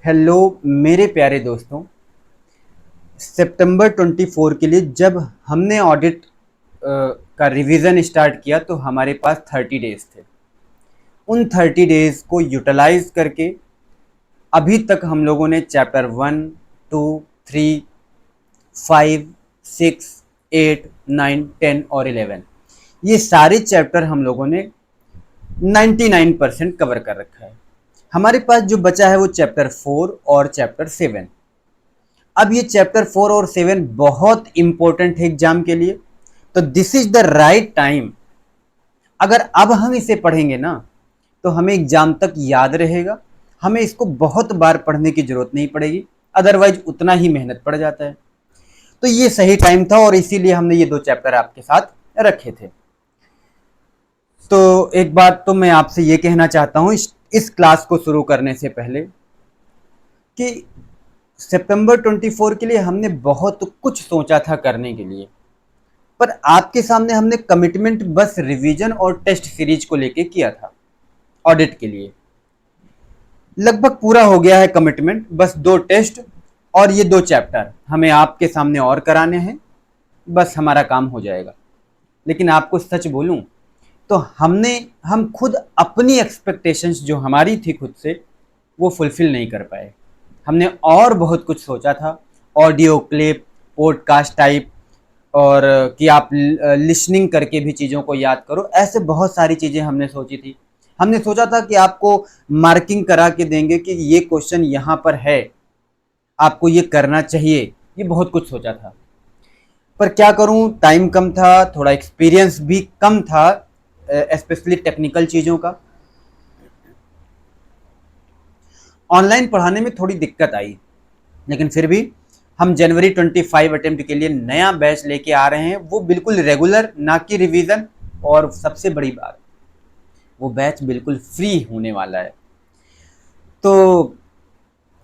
Hello मेरे प्यारे दोस्तों। सितंबर 24 के लिए जब हमने ऑडिट का रिवीजन स्टार्ट किया तो हमारे पास 30 डेज थे। उन 30 डेज को यूटिलाइज करके अभी तक हम लोगों ने चैप्टर 1, 2, 3, 5, 6, 8, 9, 10 और 11 ये सारे चैप्टर हम लोगों ने 99% कवर कर रखा है। हमारे पास जो बचा है वो चैप्टर 4 और चैप्टर 7। अब ये चैप्टर 4 और 7 बहुत इंपॉर्टेंट है एग्जाम के लिए, तो this is the right time. अगर अब हम इसे पढ़ेंगे ना तो हमें एग्जाम तक याद रहेगा, हमें इसको बहुत बार पढ़ने की जरूरत नहीं पड़ेगी, अदरवाइज उतना ही मेहनत पड़ जाता है। तो ये सही टाइम था और इसीलिए हमने ये दो चैप्टर आपके साथ रखे थे। तो एक बात तो मैं आपसे ये कहना चाहता हूँ इस क्लास को शुरू करने से पहले कि सितंबर 24 के लिए हमने बहुत कुछ सोचा था करने के लिए, पर आपके सामने हमने कमिटमेंट बस रिवीजन और टेस्ट सीरीज को लेके किया था। ऑडिट के लिए लगभग पूरा हो गया है कमिटमेंट, बस दो टेस्ट और ये दो चैप्टर हमें आपके सामने और कराने हैं, बस हमारा काम हो जाएगा। लेकिन आपको सच बोलूं तो हम खुद अपनी एक्सपेक्टेशंस जो हमारी थी खुद से वो फुलफिल नहीं कर पाए। हमने और बहुत कुछ सोचा था, ऑडियो क्लिप, पॉडकास्ट टाइप, और कि आप लिसनिंग करके भी चीज़ों को याद करो, ऐसे बहुत सारी चीज़ें हमने सोची थी। हमने सोचा था कि आपको मार्किंग करा के देंगे कि ये क्वेश्चन यहाँ पर है, आपको ये करना चाहिए, ये बहुत कुछ सोचा था। पर क्या करूँ, टाइम कम था, थोड़ा एक्सपीरियंस भी कम था, स्पेशली टेक्निकल चीज़ों का। ऑनलाइन पढ़ाने में थोड़ी दिक्कत आई, लेकिन फिर भी हम जनवरी 25 अटेम्प्ट के लिए नया बैच लेके आ रहे हैं, वो बिल्कुल रेगुलर, ना कि रिवीजन। और सबसे बड़ी बात, वो बैच बिल्कुल फ्री होने वाला है। तो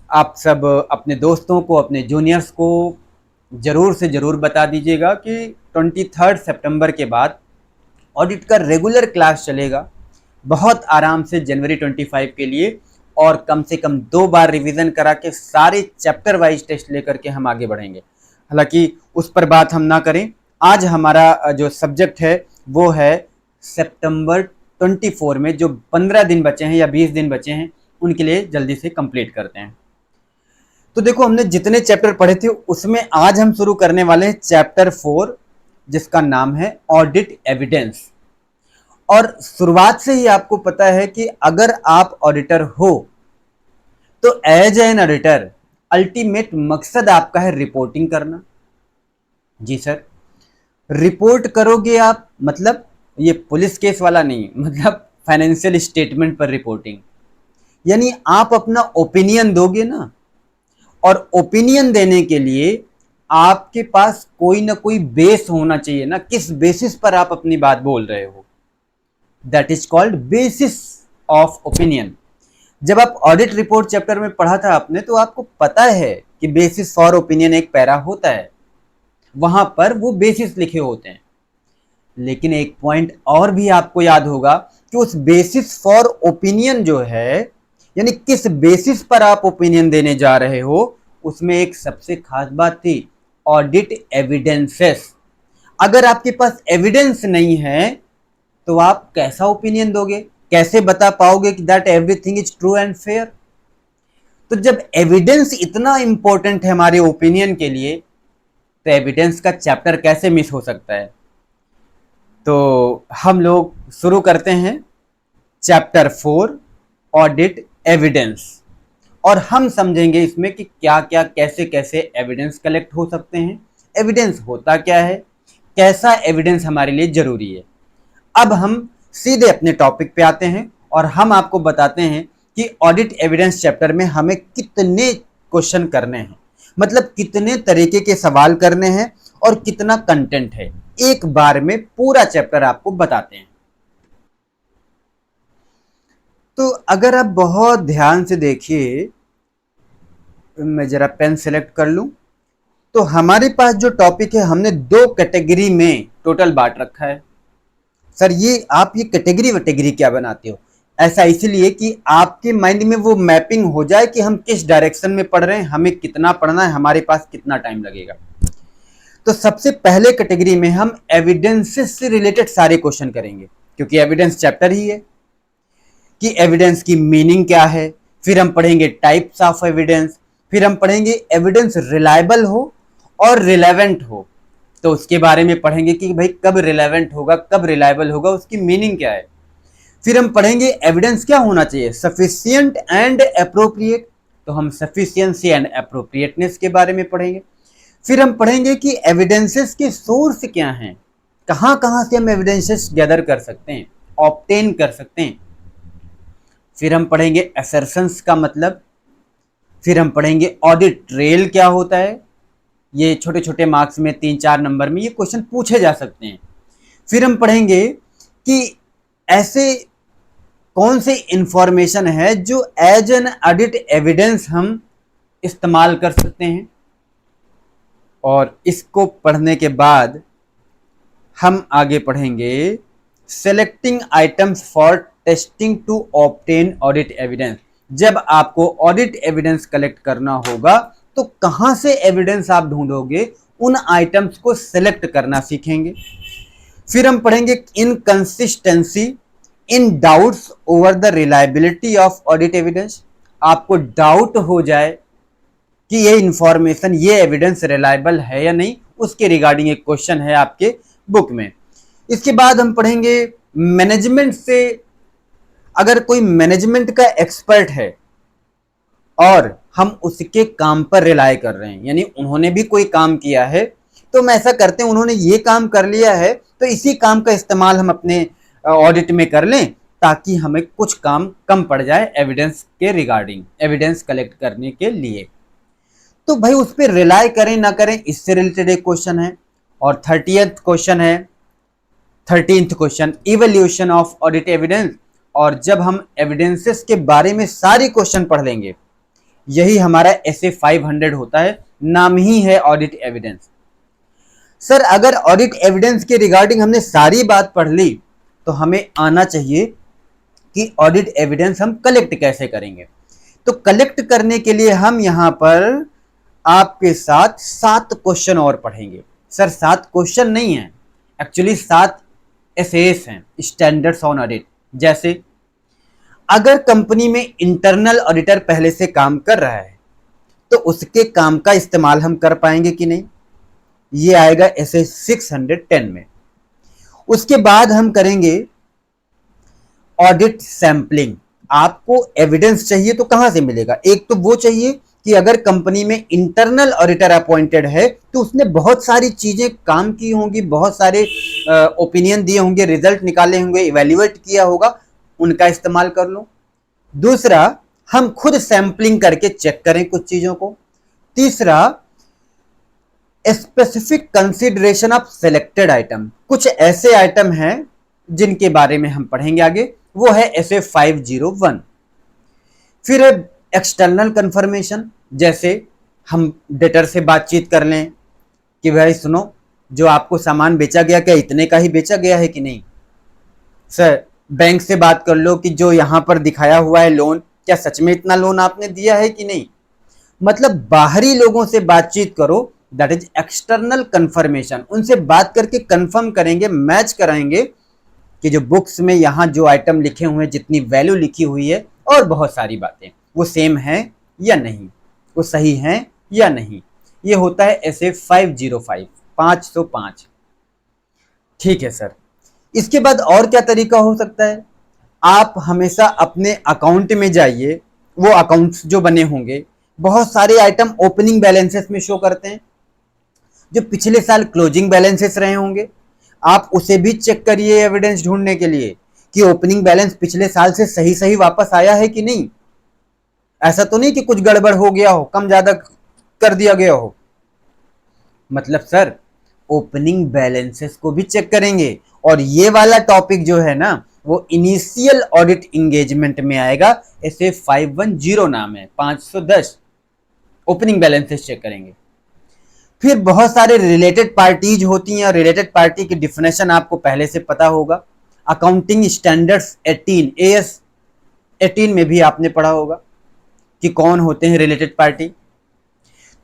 आप सब अपने दोस्तों को, अपने जूनियर्स को ज़रूर से ज़रूर बता दीजिएगा कि 23 सितंबर के बाद ऑडिट का रेगुलर क्लास चलेगा, बहुत आराम से जनवरी 25 के लिए। और कम से कम 2 बार रिवीजन करा के सारे चैप्टर वाइज टेस्ट लेकर के हम आगे बढ़ेंगे। हालांकि उस पर बात हम ना करें, आज हमारा जो सब्जेक्ट है वो है सितंबर 24 में जो 15 दिन बचे हैं या 20 दिन बचे हैं उनके लिए जल्दी से कंप्लीट करते हैं। तो देखो, हमने जितने चैप्टर पढ़े थे उसमें आज हम शुरू करने वाले हैं चैप्टर 4, जिसका नाम है ऑडिट एविडेंस। और शुरुआत से ही आपको पता है कि अगर आप ऑडिटर हो तो एज एन ऑडिटर अल्टीमेट मकसद आपका है रिपोर्टिंग करना। जी सर, रिपोर्ट करोगे आप, मतलब ये पुलिस केस वाला नहीं, मतलब फाइनेंशियल स्टेटमेंट पर रिपोर्टिंग। यानी आप अपना ओपिनियन दोगे ना, और ओपिनियन देने के लिए आपके पास कोई ना कोई बेस होना चाहिए ना, किस बेसिस पर आप अपनी बात बोल रहे हो, that is called basis of opinion. जब आप ऑडिट रिपोर्ट चैप्टर में पढ़ा था आपने, तो आपको पता है कि बेसिस फॉर ओपिनियन एक पैरा होता है, वहां पर वो बेसिस लिखे होते हैं। लेकिन एक पॉइंट और भी आपको याद होगा कि उस बेसिस फॉर ओपिनियन जो है, यानी किस बेसिस पर आप ओपिनियन देने जा रहे हो, उसमें एक सबसे खास बात थी, ऑडिट एविडेंसेस। अगर आपके पास एविडेंस नहीं है तो आप कैसा ओपिनियन दोगे, कैसे बता पाओगे कि that everything is true and fair. तो जब एविडेंस इतना इंपॉर्टेंट है हमारे ओपिनियन के लिए, तो एविडेंस का चैप्टर कैसे मिस हो सकता है। तो हम लोग शुरू करते हैं चैप्टर 4, ऑडिट एविडेंस। और हम समझेंगे इसमें कि क्या क्या, कैसे कैसे एविडेंस कलेक्ट हो सकते हैं, एविडेंस होता क्या है, कैसा एविडेंस हमारे लिए जरूरी है। अब हम सीधे अपने टॉपिक पे आते हैं और हम आपको बताते हैं कि ऑडिट एविडेंस चैप्टर में हमें कितने क्वेश्चन करने हैं, मतलब कितने तरीके के सवाल करने हैं और कितना कंटेंट है। एक बार में पूरा चैप्टर आपको बताते हैं। तो अगर आप बहुत ध्यान से देखिए, मैं जरा पेन सेलेक्ट कर लूं, तो हमारे पास जो टॉपिक है हमने दो कैटेगरी में टोटल बांट रखा है। सर ये आप ये कैटेगरी वैटेगरी क्या बनाते हो, ऐसा इसलिए कि आपके माइंड में वो मैपिंग हो जाए कि हम किस डायरेक्शन में पढ़ रहे हैं, हमें कितना पढ़ना है, हमारे पास कितना टाइम लगेगा। तो सबसे पहले कैटेगरी में हम एविडेंसेस से रिलेटेड सारे क्वेश्चन करेंगे, क्योंकि एविडेंस चैप्टर ही है कि एविडेंस की मीनिंग क्या है। फिर हम पढ़ेंगे टाइप्स ऑफ एविडेंस, फिर हम पढ़ेंगे एविडेंस रिलायबल हो और रिलेवेंट हो, तो उसके बारे में पढ़ेंगे कि भाई कब रिलेवेंट होगा, कब रिलायबल होगा, उसकी मीनिंग क्या है। फिर हम पढ़ेंगे एविडेंस क्या होना चाहिए, सफिशिएंट एंड अप्रोप्रिएट, तो हम सफिशिएंसी एंड अप्रोप्रिएटनेस के बारे में पढ़ेंगे। फिर हम पढ़ेंगे कि एविडेंसेस के सोर्स क्या हैं, कहां कहां से हम एविडेंसेस गैदर कर सकते हैं, ऑब्टेन कर सकते हैं। फिर हम पढ़ेंगे असर्शंस का मतलब। फिर हम पढ़ेंगे ऑडिट ट्रेल क्या होता है, ये छोटे छोटे मार्क्स में 3-4 नंबर में ये क्वेश्चन पूछे जा सकते हैं। फिर हम पढ़ेंगे कि ऐसे कौन से इंफॉर्मेशन है जो एज एन ऑडिट एविडेंस हम इस्तेमाल कर सकते हैं। और इसको पढ़ने के बाद हम आगे पढ़ेंगे selecting items for testing to obtain audit evidence. जब आपको ऑडिट एविडेंस कलेक्ट करना होगा तो कहां से एविडेंस आप ढूंढोगे, उन आइटम्स को सेलेक्ट करना सीखेंगे। फिर हम पढ़ेंगे inconsistency in doubts over the reliability of audit evidence. आपको डाउट हो जाए कि ये इंफॉर्मेशन, ये एविडेंस रिलायबल है या नहीं, उसके रिगार्डिंग एक क्वेश्चन है आपके बुक में। इसके बाद हम पढ़ेंगे मैनेजमेंट से, अगर कोई मैनेजमेंट का एक्सपर्ट है और हम उसके काम पर रिलाय कर रहे हैं, यानी उन्होंने भी कोई काम किया है तो हम ऐसा करते हैं, उन्होंने ये काम कर लिया है तो इसी काम का इस्तेमाल हम अपने ऑडिट में कर लें, ताकि हमें कुछ काम कम पड़ जाए एविडेंस के रिगार्डिंग, एविडेंस कलेक्ट करने के लिए। तो भाई उस पर रिलाय करें ना करें, इससे रिलेटेड एक क्वेश्चन है। और 30th क्वेश्चन है, 13th question, evaluation of audit evidence. और जब हम एविडेंसेस के बारे में सारी क्वेश्चन पढ़ लेंगे, यही हमारा एसए 500 होता है, नाम ही है ऑडिट एविडेंस। सर अगर ऑडिट एविडेंस के रिगार्डिंग हमने सारी बात पढ़ ली तो हमें आना चाहिए कि ऑडिट एविडेंस हम कलेक्ट कैसे करेंगे। तो कलेक्ट करने के लिए हम यहां पर आपके साथ 7 क्वेश्चन और पढ़ेंगे। सर 7 क्वेश्चन नहीं है, एक्चुअली 7 एसेस हैं, स्टैंडर्ड्स ऑन ऑडिट। जैसे अगर कंपनी में इंटरनल ऑडिटर पहले से काम कर रहा है तो उसके काम का इस्तेमाल हम कर पाएंगे कि नहीं, ये आएगा एसे 610 में। उसके बाद हम करेंगे ऑडिट सैंपलिंग। आपको एविडेंस चाहिए तो कहां से मिलेगा, एक तो वो चाहिए कि अगर कंपनी में इंटरनल ऑडिटर अपॉइंटेड है तो उसने बहुत सारी चीजें काम की होंगी, बहुत सारे ओपिनियन दिए होंगे, रिजल्ट निकाले होंगे, इवैल्यूएट किया होगा, उनका इस्तेमाल कर लो। दूसरा, हम खुद सैंपलिंग करके चेक करें कुछ चीजों को। तीसरा, specific consideration of selected item. कुछ ऐसे आइटम हैं जिनके बारे में हम पढ़ेंगे आगे, वो है एसए 501। फिर एक्सटर्नल कंफर्मेशन, जैसे हम डेटर से बातचीत कर लें कि भाई सुनो, जो आपको सामान बेचा गया क्या इतने का ही बेचा गया है कि नहीं। सर बैंक से बात कर लो कि जो यहां पर दिखाया हुआ है लोन, क्या सच में इतना लोन आपने दिया है कि नहीं। मतलब बाहरी लोगों से बातचीत करो, दैट इज एक्सटर्नल कंफर्मेशन। उनसे बात करके कंफर्म करेंगे, मैच कराएंगे कि जो बुक्स में यहाँ जो आइटम लिखे हुए हैं, जितनी वैल्यू लिखी हुई है और बहुत सारी बातें, वो सेम है या नहीं, वो सही है या नहीं। ये होता है एसए 505, 505। ठीक है सर। इसके बाद और क्या तरीका हो सकता है, आप हमेशा अपने अकाउंट में जाइए, वो अकाउंट्स जो बने होंगे, बहुत सारे आइटम ओपनिंग बैलेंसेस में शो करते हैं, जो पिछले साल क्लोजिंग बैलेंसेस रहे होंगे, आप उसे भी चेक करिए एविडेंस ढूंढने के लिए कि ओपनिंग बैलेंस पिछले साल से सही सही वापस आया है कि नहीं। ऐसा तो नहीं कि कुछ गड़बड़ हो गया हो, कम ज्यादा कर दिया गया हो। मतलब सर ओपनिंग बैलेंसेस को भी चेक करेंगे। और ये वाला टॉपिक जो है ना, वो इनिशियल ऑडिट इंगेजमेंट में आएगा, ऐसे 510 नाम है, 510 ओपनिंग बैलेंसेस चेक करेंगे। फिर बहुत सारे रिलेटेड पार्टीज होती हैं, और रिलेटेड पार्टी की डिफिनेशन आपको पहले से पता होगा। अकाउंटिंग स्टैंडर्ड्स 18 एएस 18 में भी आपने पढ़ा होगा कि कौन होते हैं रिलेटेड पार्टी।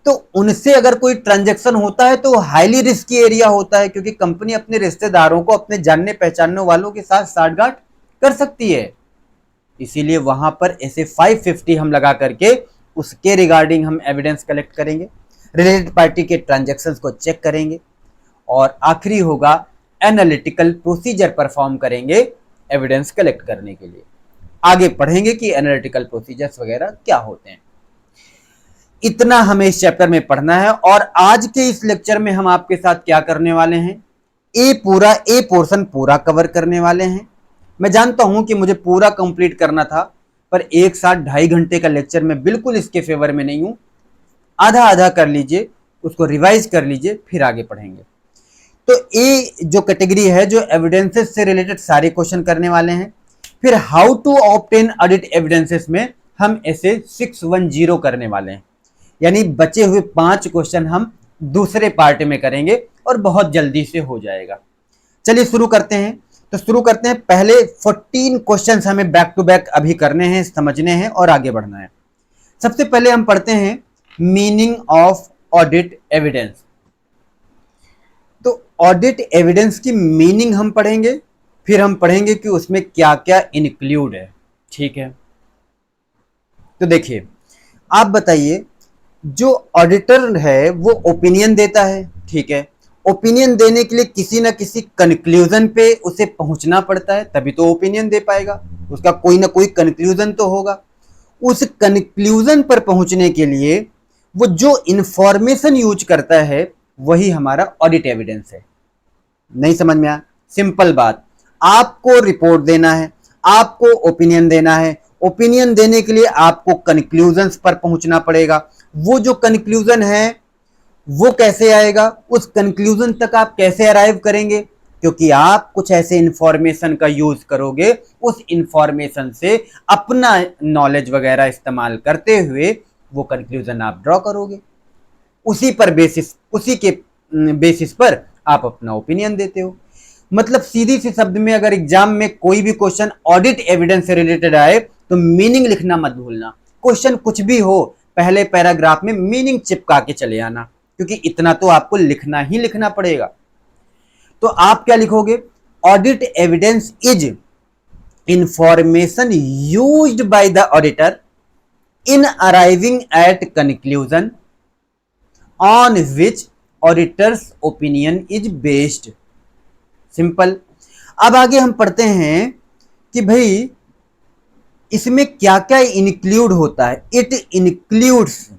तो उनसे अगर कोई ट्रांजैक्शन होता है तो हाईली रिस्की एरिया होता है, क्योंकि कंपनी अपने रिश्तेदारों को, अपने जानने पहचानने वालों के साथ साठगांठ कर सकती है। इसीलिए वहां पर ऐसे 550 हम लगा करके उसके रिगार्डिंग हम एविडेंस कलेक्ट करेंगे, रिलेटेड पार्टी के ट्रांजैक्शंस को चेक करेंगे, और आखिरी होगा एनालिटिकल प्रोसीजर परफॉर्म करेंगे एविडेंस कलेक्ट करने के लिए। आगे पढ़ेंगे कि एनालिटिकल प्रोसीजर्स वगैरह क्या होते हैं। इतना हमें इस चैप्टर में पढ़ना है। और आज के इस लेक्चर में हम आपके साथ क्या करने वाले हैं, ए पोर्शन पूरा कवर करने वाले हैं। मैं जानता हूं कि मुझे पूरा कंप्लीट करना था, पर एक साथ 2.5 घंटे का लेक्चर मैं बिल्कुल इसके फेवर में नहीं हूं। आधा आधा कर लीजिए, उसको रिवाइज कर लीजिए, फिर आगे पढ़ेंगे। तो ए जो कैटेगरी है, जो एविडेंसेस से रिलेटेड सारे क्वेश्चन करने वाले हैं। फिर how to obtain audit evidences में हम ऐसे 610 करने वाले हैं, यानी बचे हुए 5 क्वेश्चन हम दूसरे पार्ट में करेंगे और बहुत जल्दी से हो जाएगा। चलिए शुरू करते हैं। तो शुरू करते हैं। पहले 14 क्वेश्चंस हमें बैक टू बैक अभी करने हैं, समझने हैं और आगे बढ़ना है। सबसे पहले हम पढ़ते हैं मीनिंग ऑफ ऑडिट एविडेंस। तो ऑडिट एविडेंस की मीनिंग हम पढ़ेंगे, फिर हम पढ़ेंगे कि उसमें क्या क्या इंक्लूड है। ठीक है, तो देखिए आप बताइए, जो ऑडिटर है वो ओपिनियन देता है। ठीक है, ओपिनियन देने के लिए किसी ना किसी कंक्लूजन पे उसे पहुंचना पड़ता है, तभी तो ओपिनियन दे पाएगा। उसका कोई ना कोई कंक्लूजन तो होगा। उस कंक्लूजन पर पहुंचने के लिए वो जो इंफॉर्मेशन यूज करता है वही हमारा ऑडिट एविडेंस है। नहीं समझ में आया? सिंपल बात, आपको रिपोर्ट देना है, आपको ओपिनियन देना है। ओपिनियन देने के लिए आपको कंक्लूजन्स पर पहुंचना पड़ेगा। वो जो कंक्लूजन है वो कैसे आएगा, उस कंक्लूजन तक आप कैसे अराइव करेंगे, क्योंकि आप कुछ ऐसे इंफॉर्मेशन का यूज करोगे, उस इंफॉर्मेशन से अपना नॉलेज वगैरह इस्तेमाल करते हुए वो कंक्लूजन आप ड्रॉ करोगे। उसी के बेसिस पर आप अपना ओपिनियन देते हो। मतलब सीधी सी शब्द में, अगर एग्जाम में कोई भी क्वेश्चन ऑडिट एविडेंस से रिलेटेड आए तो मीनिंग लिखना मत भूलना। क्वेश्चन कुछ भी हो, पहले पैराग्राफ में मीनिंग चिपका के चले आना, क्योंकि इतना तो आपको लिखना ही लिखना पड़ेगा। तो आप क्या लिखोगे, audit evidence is information used by the auditor in arriving at conclusion on which auditors opinion is based. Simple. अब आगे हम पढ़ते हैं कि भाई इसमें क्या क्या इंक्लूड होता है। इट इंक्लूड्स,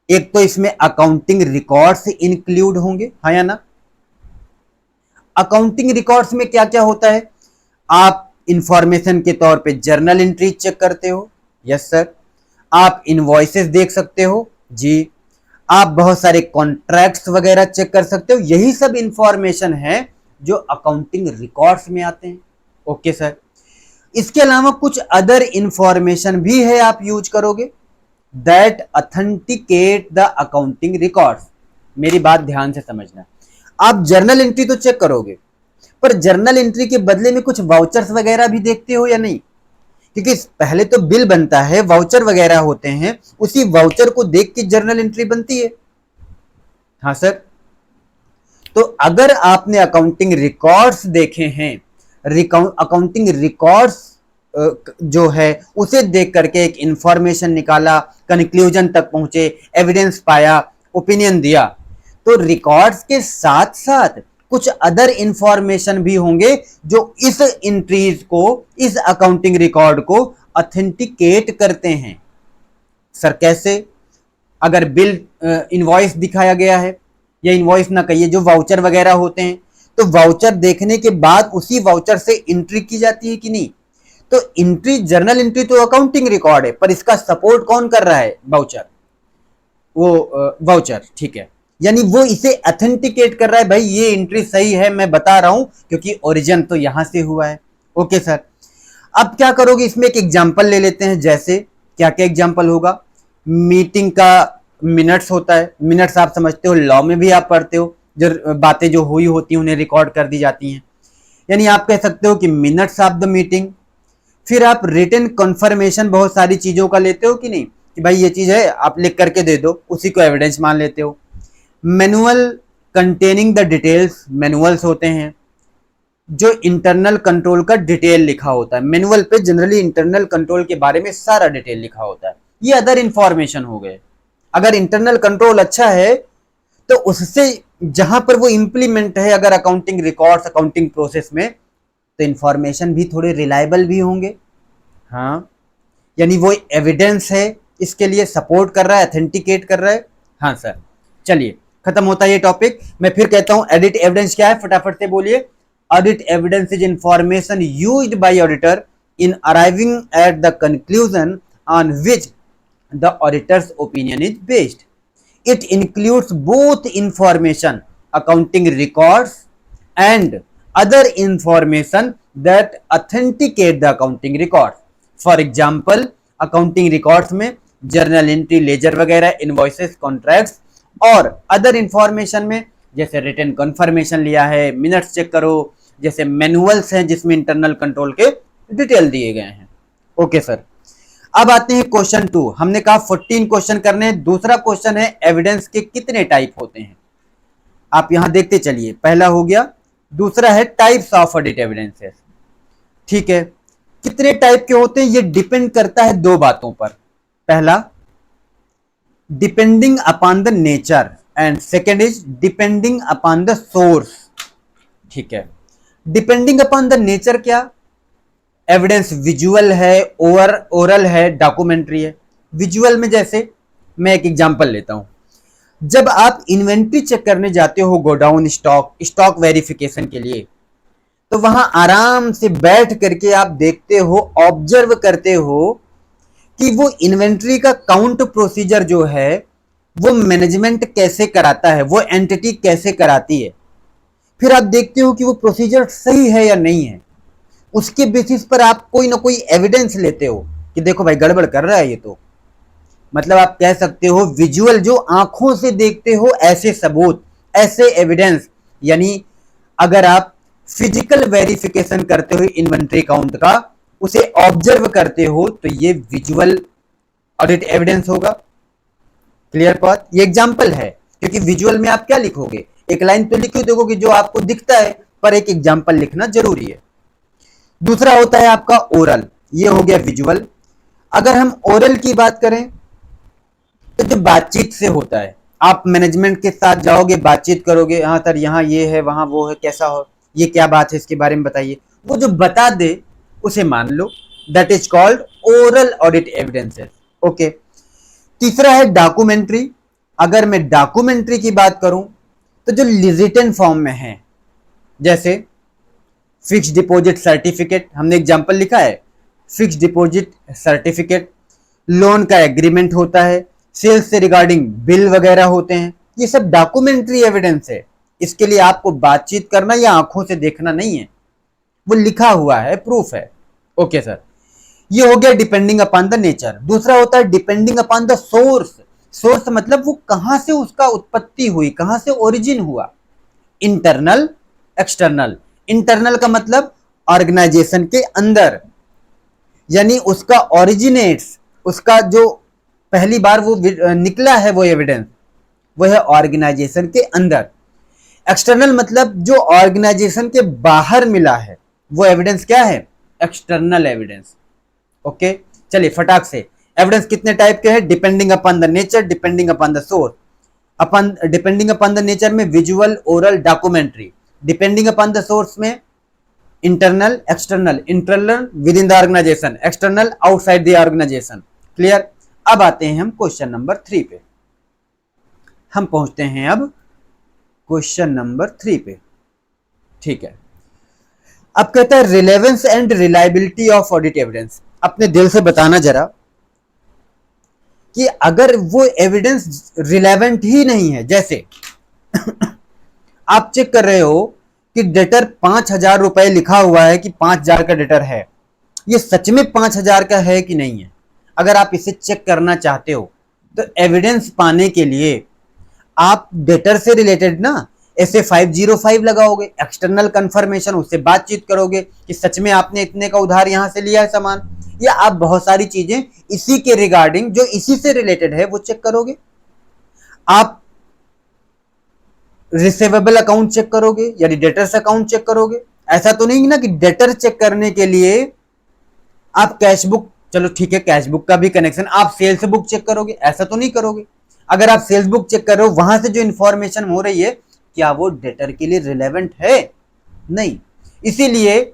एक तो इसमें अकाउंटिंग रिकॉर्ड्स इंक्लूड होंगे, हाँ या ना? अकाउंटिंग रिकॉर्ड्स में क्या क्या होता है? आप इंफॉर्मेशन के तौर पे जर्नल एंट्री चेक करते हो, यस सर। आप इनवॉइसेस देख सकते हो, जी। आप बहुत सारे कॉन्ट्रैक्ट्स वगैरह चेक कर सकते हो। यही सब इंफॉर्मेशन है जो अकाउंटिंग रिकॉर्ड्स में आते हैं। Okay sir. इसके अलावा कुछ अदर इंफॉर्मेशन भी है आप यूज करोगे, that authenticate the accounting records. मेरी बात ध्यान से समझना। आप जर्नल एंट्री तो चेक करोगे, पर जर्नल एंट्री के बदले में कुछ वाउचर्स वगैरह भी देखते हो या नहीं? क्योंकि पहले तो बिल बनता है, वाउचर वगैरह होते हैं, उसी वाउचर को देख के जर्नल एंट्री बनती है। हाँ सर। तो अगर आपने अकाउंटिंग रिकॉर्ड्स देखे हैं, अकाउंटिंग रिकॉर्ड्स जो है उसे देख करके एक इंफॉर्मेशन निकाला, कंक्लूजन तक पहुंचे, एविडेंस पाया, ओपिनियन दिया, तो रिकॉर्ड्स के साथ साथ कुछ अदर इंफॉर्मेशन भी होंगे जो इस एंट्रीज को, इस अकाउंटिंग रिकॉर्ड को ऑथेंटिकेट करते हैं। सर कैसे? अगर बिल इनवॉइस दिखाया गया है, या इनवॉइस ना कहिए, जो वाउचर वगैरह होते हैं, तो वाउचर देखने के बाद उसी वाउचर से एंट्री की जाती है कि नहीं? तो एंट्री, जर्नल एंट्री तो अकाउंटिंग रिकॉर्ड है, पर इसका सपोर्ट कौन कर रहा है? वाउचर। वो वाउचर, ठीक है, यानी वो इसे ऑथेंटिकेट कर रहा है, भाई ये एंट्री सही है, मैं बता रहा हूं क्योंकि ओरिजिन तो यहां से हुआ है। Okay sir. अब क्या करोगे, इसमें एक एग्जांपल ले लेते हैं। जैसे क्या क्या एग्जांपल होगा? मीटिंग का मिनट्स होता है। मिनट्स आप समझते हो, लॉ में भी आप पढ़ते हो, जो बातें जो हुई होती हैं उन्हें रिकॉर्ड कर दी जाती हैं। यानी आप कह सकते हो कि मिनट्स ऑफ द मीटिंग। फिर आप रिटन कन्फर्मेशन बहुत सारी चीजों का लेते हो कि नहीं, कि भाई ये चीज है आप लिख करके दे दो, उसी को एविडेंस मान लेते हो। Manual containing the details, manuals होते हैं जो इंटरनल कंट्रोल का डिटेल लिखा होता है। मैनुअल पे जनरली इंटरनल कंट्रोल के बारे में सारा डिटेल लिखा होता है। ये अदर इंफॉर्मेशन हो गए। अगर इंटरनल कंट्रोल अच्छा है तो उससे जहां पर वो इंप्लीमेंट है, अगर अकाउंटिंग रिकॉर्ड्स, अकाउंटिंग प्रोसेस में, तो इंफॉर्मेशन भी थोड़े रिलायबल भी होंगे। हाँ, यानी वो एविडेंस है, इसके लिए सपोर्ट कर रहा है, अथेंटिकेट कर रहा है। हाँ सर, चलिए खत्म होता है ये टॉपिक। मैं फिर कहता हूं ऑडिट एविडेंस क्या है, फटाफट से बोलिए। Audit evidence is information used by auditor in arriving at the conclusion on which the auditor's opinion is based. It includes both information, accounting records, and other information that authenticate the accounting records. For example, accounting records में journal entry, ledger वगैरह, invoices, contracts और other information में जैसे written confirmation लिया है, minutes check करो, जैसे manuals हैं जिसमें internal control के डिटेल दिए गए हैं। ओके सर, अब आते हैं क्वेश्चन 2। हमने कहा 14 क्वेश्चन करने हैं। दूसरा क्वेश्चन है एविडेंस के कितने टाइप होते हैं, आप यहां देखते चलिए। पहला हो गया, दूसरा है टाइप्स ऑफ ऑडिट एविडेंसेस। ठीक है, कितने टाइप के होते हैं ये डिपेंड करता है दो बातों पर। पहला, depending upon the nature, and second is depending upon the source. ठीक है, डिपेंडिंग अपॉन द नेचर क्या, एविडेंस विजुअल है, ओरल है, डॉक्यूमेंट्री है। विजुअल में जैसे मैं एक एग्जांपल लेता हूं, जब आप इन्वेंट्री चेक करने जाते हो गोडाउन, स्टॉक वेरिफिकेशन के लिए, तो वहां आराम से बैठ करके आप देखते हो, ऑब्जर्व करते हो कि वो इन्वेंट्री का काउंट प्रोसीजर जो है वो मैनेजमेंट कैसे कराता है, वो एंटिटी कैसे कराती है। फिर आप देखते हो कि वो प्रोसीजर सही है या नहीं है। उसके बेसिस पर आप कोई ना कोई एविडेंस लेते हो कि देखो भाई गड़बड़ कर रहा है ये, तो मतलब आप कह सकते हो विजुअल, जो आंखों से देखते हो ऐसे सबूत, ऐसे एविडेंस। यानी अगर आप फिजिकल वेरिफिकेशन करते हो इन्वेंट्री काउंट का, उसे ऑब्जर्व करते हो, तो ये विजुअल ऑडिट एविडेंस होगा। क्लियर बात, ये एग्जांपल है, क्योंकि विजुअल में आप क्या लिखोगे, एक लाइन तो लिख दोगे जो आपको दिखता है, पर एक एग्जांपल लिखना जरूरी है। दूसरा होता है आपका ओरल, ये हो गया विजुअल। अगर हम ओरल की बात करें तो जो बातचीत से होता है, आप मैनेजमेंट के साथ जाओगे, बातचीत करोगे, हाँ सर यहाँ ये है, वहां वो है, कैसा हो, ये क्या बात है, इसके बारे में बताइए, वो जो बता दे उसे मान लो, that is called oral audit evidences. Okay, तीसरा है डॉक्यूमेंट्री। अगर मैं डॉक्यूमेंट्री की बात करूं तो जो रिटन फॉर्म में है, जैसे फिक्स डिपॉजिट सर्टिफिकेट, हमने एग्जांपल लिखा है, फिक्स डिपॉजिट सर्टिफिकेट, लोन का एग्रीमेंट होता है, सेल्स से रिगार्डिंग बिल वगैरह होते हैं, ये सब डॉक्यूमेंट्री एविडेंस है। इसके लिए आपको बातचीत करना या आंखों से देखना नहीं है, वो लिखा हुआ है, प्रूफ है। ओके सर, ये हो गया डिपेंडिंग अपॉन द नेचर। दूसरा होता है depending upon the source. Source मतलब वो कहां से उसका उत्पत्ति हुई, कहां से ओरिजिन हुआ। Internal, external. इंटरनल का मतलब ऑर्गेनाइजेशन के अंदर, यानी उसका ओरिजिनेट्स, उसका जो पहली बार वो निकला है वो एविडेंस, वो है ऑर्गेनाइजेशन के अंदर। एक्सटर्नल मतलब जो ऑर्गेनाइजेशन के बाहर मिला है, वो एविडेंस क्या है, एक्सटर्नल एविडेंस। ओके, चलिए फटाक से, एविडेंस कितने टाइप के हैं, depending upon the nature, depending upon the source. अपन डिपेंडिंग अपॉन द नेचर में visual, oral, documentary. Depending upon the source में internal, external, internal within the organization, external outside the organization. Clear. अब आते हैं हम question number 3 पे। हम पहुंचते हैं अब क्वेश्चन नंबर 3 पे। ठीक है, अब कहता है relevance and reliability of audit evidence. अपने दिल से बताना जरा कि अगर वो एविडेंस रिलेवेंट ही नहीं है, जैसे आप चेक कर रहे हो कि डेटर 5,000 रुपए लिखा हुआ है कि 5,000 का डेटर है, ये सच में 5,000 का है कि नहीं है। अगर आप इसे चेक करना चाहते हो तो एविडेंस पाने के लिए आप डेटर से रिलेटेड ना ऐसे 505 लगाओगे, एक्सटर्नल कंफर्मेशन, उससे बातचीत करोगे कि सच में आपने इतने का उधार यहां से लिया है सामान, या आप बहुत सारी चीजें इसी के रिगार्डिंग जो इसी से रिलेटेड है वो चेक करोगे। आप रिसीवेबल अकाउंट चेक करोगे यानी डेटर्स अकाउंट चेक करोगे। ऐसा तो नहीं ना कि डेटर चेक करने के लिए आप कैश बुक, चलो ठीक है कैश बुक का भी कनेक्शन, आप सेल्स बुक चेक करोगे, ऐसा तो नहीं करोगे। अगर आप सेल्स बुक चेक कर रहे हो, वहां से जो इंफॉर्मेशन हो रही है क्या वो डेटर के लिए रिलेवेंट है? नहीं। इसीलिए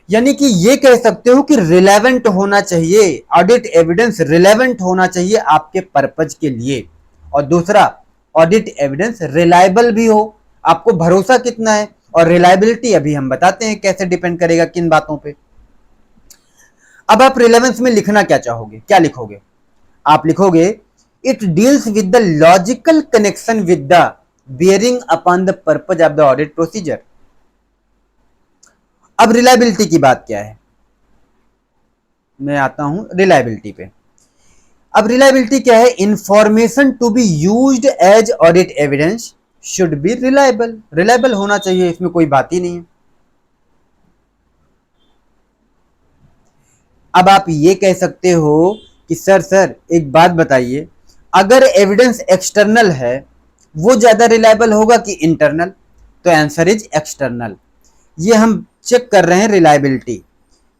यानी कि ये कह सकते हो कि रिलेवेंट होना चाहिए, ऑडिट एविडेंस रिलेवेंट होना चाहिए आपके पर्पज के लिए। और दूसरा, ऑडिट एविडेंस रिलायबल भी हो, आपको भरोसा कितना है, और रिलायबिलिटी अभी हम बताते हैं कैसे डिपेंड करेगा किन बातों पे। अब आप रिलेवेंस में लिखना क्या चाहोगे, क्या लिखोगे? आप लिखोगे it deals with the logical connection with the bearing upon the purpose of the audit procedure. अब रिलायबिलिटी की बात क्या है, मैं आता हूं रिलायबिलिटी पे। अब रिलायबिलिटी क्या है? Information to be used as audit evidence should be reliable, reliable होना चाहिए, इसमें कोई बात ही नहीं है। अब आप ये कह सकते हो कि सर एक बात बताइए, अगर एविडेंस एक्सटर्नल है वो ज्यादा रिलायबल होगा कि इंटरनल? तो आंसर इज एक्सटर्नल। ये हम चेक कर रहे हैं रिलायबिलिटी,